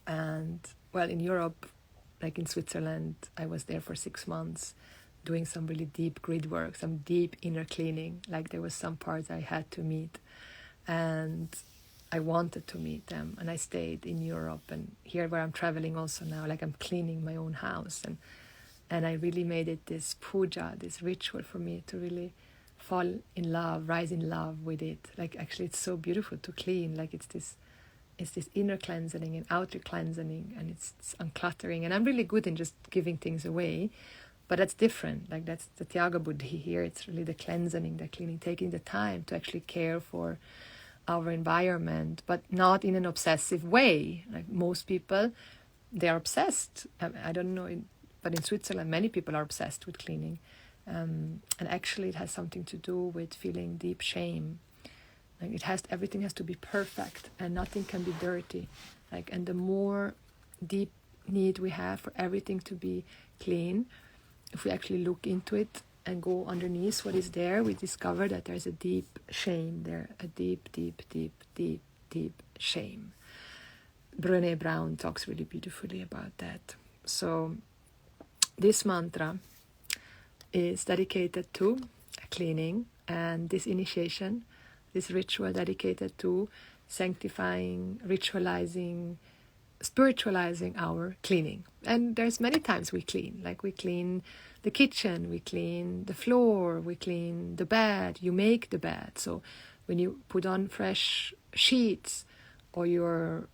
And well, in Europe, like in Switzerland, I was there for 6 months doing some really deep grid work, some deep inner cleaning. Like there was some parts I had to meet, and I wanted to meet them, and I stayed in Europe. And here where I'm traveling also now, like I'm cleaning my own house, and I really made it this puja, this ritual for me to really fall in love, rise in love with it. Like actually it's so beautiful to clean. Like it's this inner cleansing and outer cleansing, and it's uncluttering. And I'm really good in just giving things away, but that's different. Like that's the Tyaga Buddhi here. It's really the cleansing, the cleaning, taking the time to actually care for our environment, but not in an obsessive way. Like most people, they are obsessed. I don't know, but in Switzerland, many people are obsessed with cleaning. And actually it has something to do with feeling deep shame. Like everything has to be perfect and nothing can be dirty. Like, and the more deep need we have for everything to be clean, if we actually look into it and go underneath what is there, we discover that there's a deep shame there, a deep, deep, deep, deep, deep shame. Brené Brown talks really beautifully about that. So this mantra is dedicated to cleaning, and this initiation, this ritual dedicated to sanctifying, ritualizing, spiritualizing our cleaning. And there's many times we clean, like we clean the kitchen, we clean the floor, we clean the bed, you make the bed. So when you put on fresh sheets, or you're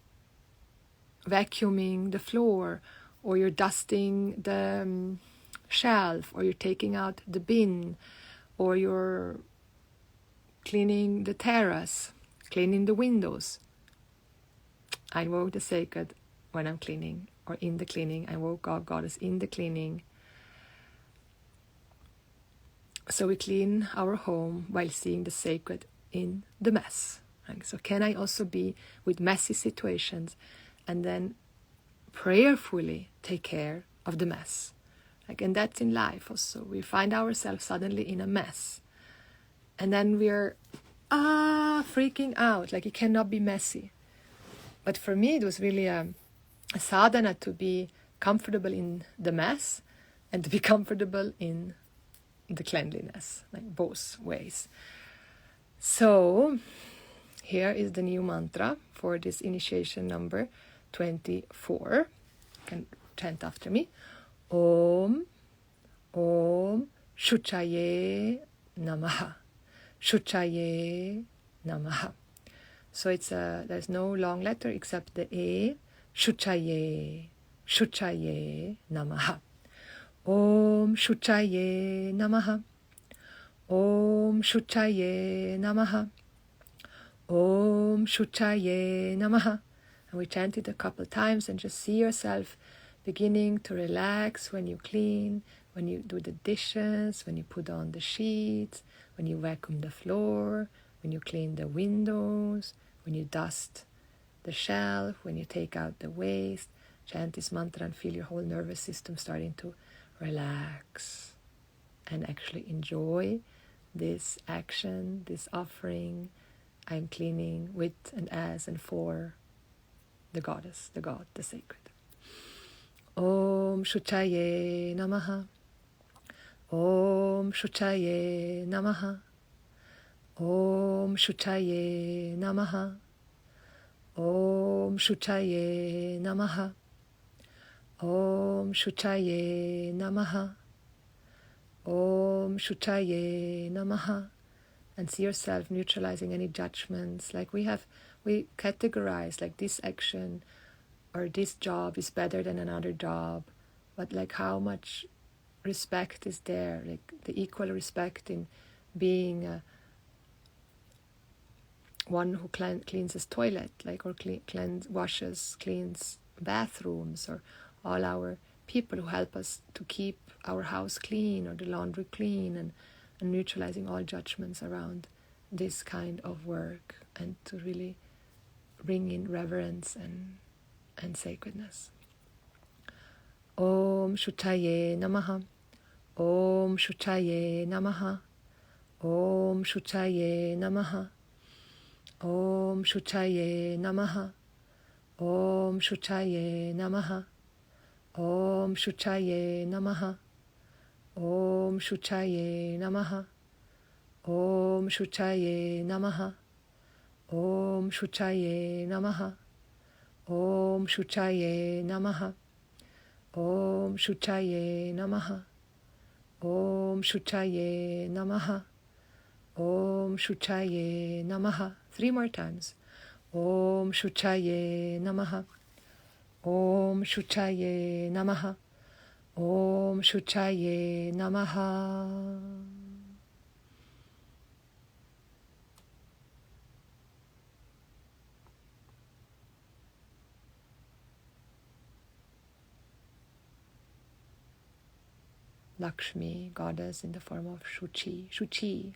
vacuuming the floor, or you're dusting the shelf, or you're taking out the bin, or you're cleaning the terrace, cleaning the windows. I invoke the sacred when I'm cleaning, or in the cleaning. I invoke God, Goddess in the cleaning. So we clean our home while seeing the sacred in the mess. Right? So can I also be with messy situations and then prayerfully take care of the mess? Like, and that's in life also. We find ourselves suddenly in a mess, and then we're freaking out, like it cannot be messy. But for me, it was really a sadhana to be comfortable in the mess and to be comfortable in the cleanliness, like both ways. So here is the new mantra for this initiation number 24. You can chant after me. Om, Om, shucaye, namaha. Shucaye, namaha. So there's no long letter except the E, shucaye, shucaye, namaha. Om shucaye, namaha. Om shucaye, namaha. Om shucaye, namaha. And we chant it a couple times and just see yourself beginning to relax when you clean, when you do the dishes, when you put on the sheets, when you vacuum the floor, when you clean the windows, when you dust the shelf, when you take out the waste. Chant this mantra and feel your whole nervous system starting to relax and actually enjoy this action, this offering. I'm cleaning with and as and for the goddess, the god, the sacred. Om shucaye namaha. Om shucaye namaha. Om shucaye namaha. Om shucaye namaha. Om shucaye namaha. Om shucaye namaha. And see yourself neutralizing any judgments. Like we categorize like this action or this job is better than another job, but like how much respect is there, like the equal respect in being one who cleans his toilet, like or washes, cleans bathrooms, or all our people who help us to keep our house clean or the laundry clean, and neutralizing all judgments around this kind of work, and to really bring in reverence and sacredness. Om shucaye namaha. Om shucaye namaha. Om shucaye namaha. Om shucaye namaha. Om shucaye namaha. Om shucaye namaha. Om shucaye namaha. Om shucaye namaha. Om shucaye namaha. Om shucaye namaha. Om shucaye namaha. Om shucaye namaha. Om shucaye namaha. 3 more times. Om shucaye namaha. Om shucaye namaha. Om shucaye namaha. Lakshmi, goddess in the form of Shuchi. Shuchi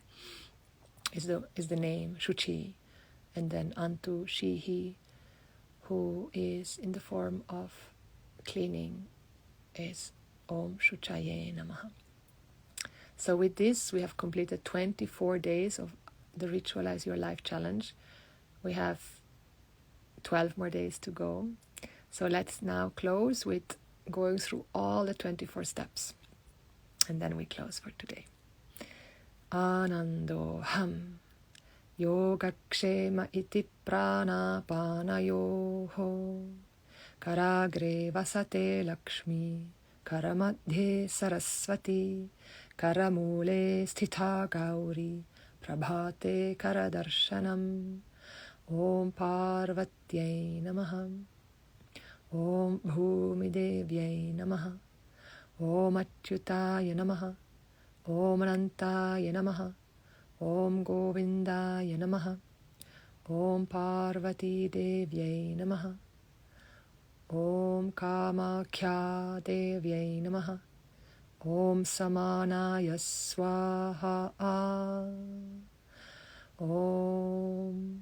is the name, Shuchi. And then Antu Shihi, who is in the form of cleaning, is Om Shucaye Namaha. So with this, we have completed 24 days of the Ritualize Your Life Challenge. We have 12 more days to go. So let's now close with going through all the 24 steps. And then we close for today. Anandoham Yogakshema iti prana panayoho Karagre vasate Lakshmi Karamadhe Saraswati Karamule sthita Gauri Prabhate Karadarshanam Om Parvatyai Namaha Om Bhumi Devyai Namaha Om Achyutaya Namaha Om Anantaya Namaha Om Govindaya Namaha Om Parvati Devyai Namaha Om Kamakhya Devyai Namaha Om Samanaya Swaha Om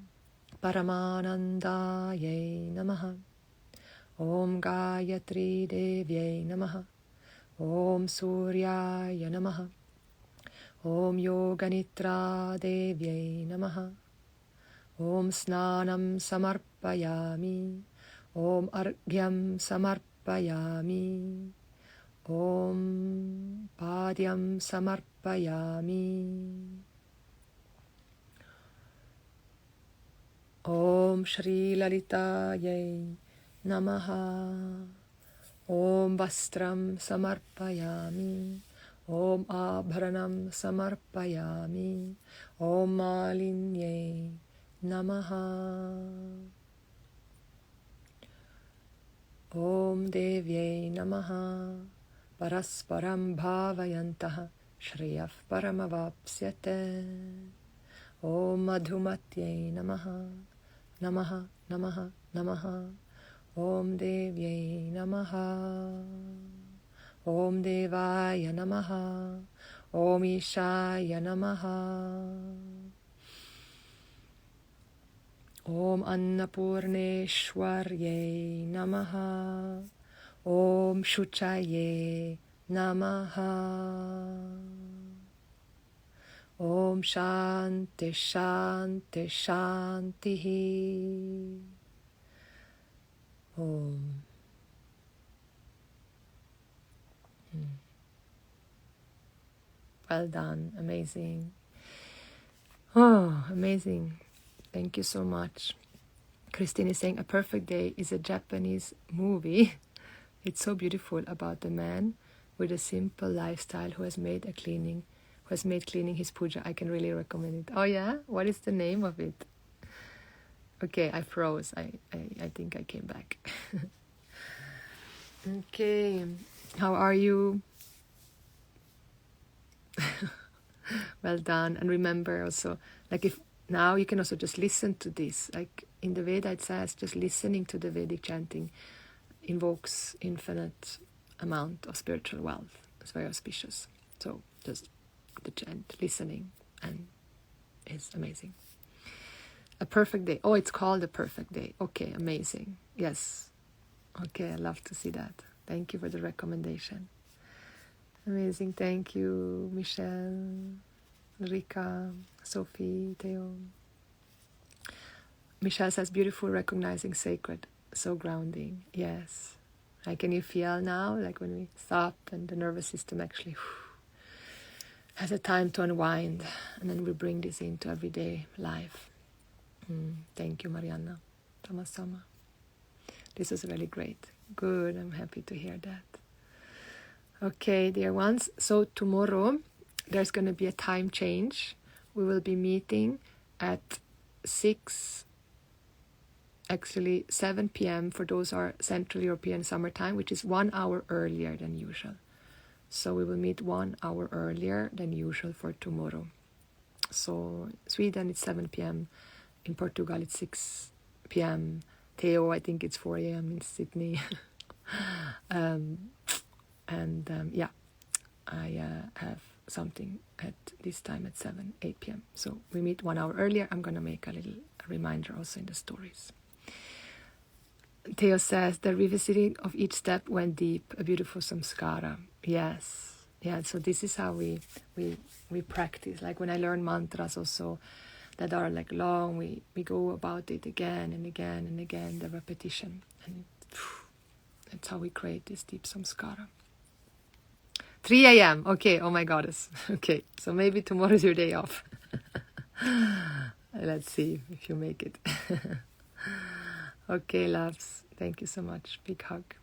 Paramanandayai Namaha Om Gayatri Devyai Namaha Om Suryaya Namaha Om Yoganitra Devyai Namaha Om Snanam Samarpayami Om Argyam Samarpayami Om Padyam Samarpayami Om Shri Lalitayai Namaha Om Vastram Samarpayami Om Abharanam Samarpayami Om Malinyai Namaha. Om Devyai Namaha Parasparam Bhavayantaha Shriyaf Paramavapsyate. Om Madhumatyai Namaha Namaha Namaha Namaha. Om Devyai Namaha. Om Devaya Namaha. Om Ishaya Namaha. Om Annapurneshwarye Namaha. Om Shucaye Namaha. Om Shanti Shanti Shantihi. Om. Well done. Amazing. Oh, amazing. Thank you so much. Christine is saying, A Perfect Day is a Japanese movie. It's so beautiful about a man with a simple lifestyle who has made cleaning his puja. I can really recommend it. Oh yeah? What is the name of it? Okay, I froze. I think I came back. Okay. How are you? Well done. And remember also, like if now you can also just listen to this. Like in the Veda it says, just listening to the Vedic chanting invokes infinite amount of spiritual wealth. It's very auspicious. So just the chant, listening, and it's amazing. A Perfect Day. Oh, it's called A Perfect Day. Okay, amazing. Yes. Okay, I love to see that. Thank you for the recommendation. Amazing. Thank you, Michelle, Rika, Sophie, Theo. Michelle says, beautiful, recognizing sacred, so grounding. Yes. Like, can you feel now, like when we stop and the nervous system actually has a time to unwind, and then we bring this into everyday life. Thank you, Marianna. Tamasama. This was really great. Good, I'm happy to hear that. Okay, dear ones, so tomorrow there's going to be a time change. We will be meeting at 7 p.m. for those who are Central European summertime, which is 1 hour earlier than usual. So we will meet 1 hour earlier than usual for tomorrow. So Sweden it's 7 p.m. In Portugal it's 6 p.m. Theo, I think it's 4 a.m. in Sydney. Yeah, I have something at this time at 8 p.m. So we meet 1 hour earlier. I'm going to make a little reminder also in the stories. Theo says, the revisiting of each step went deep, a beautiful samskāra. Yes. Yeah, so this is how we practice. Like when I learn mantras also that are like long, we go about it again and again and again, the repetition. And that's how we create this deep samskāra. 3 a.m. Okay, oh my goddess. Okay, so maybe tomorrow's your day off. Let's see if you make it. Okay, loves. Thank you so much. Big hug.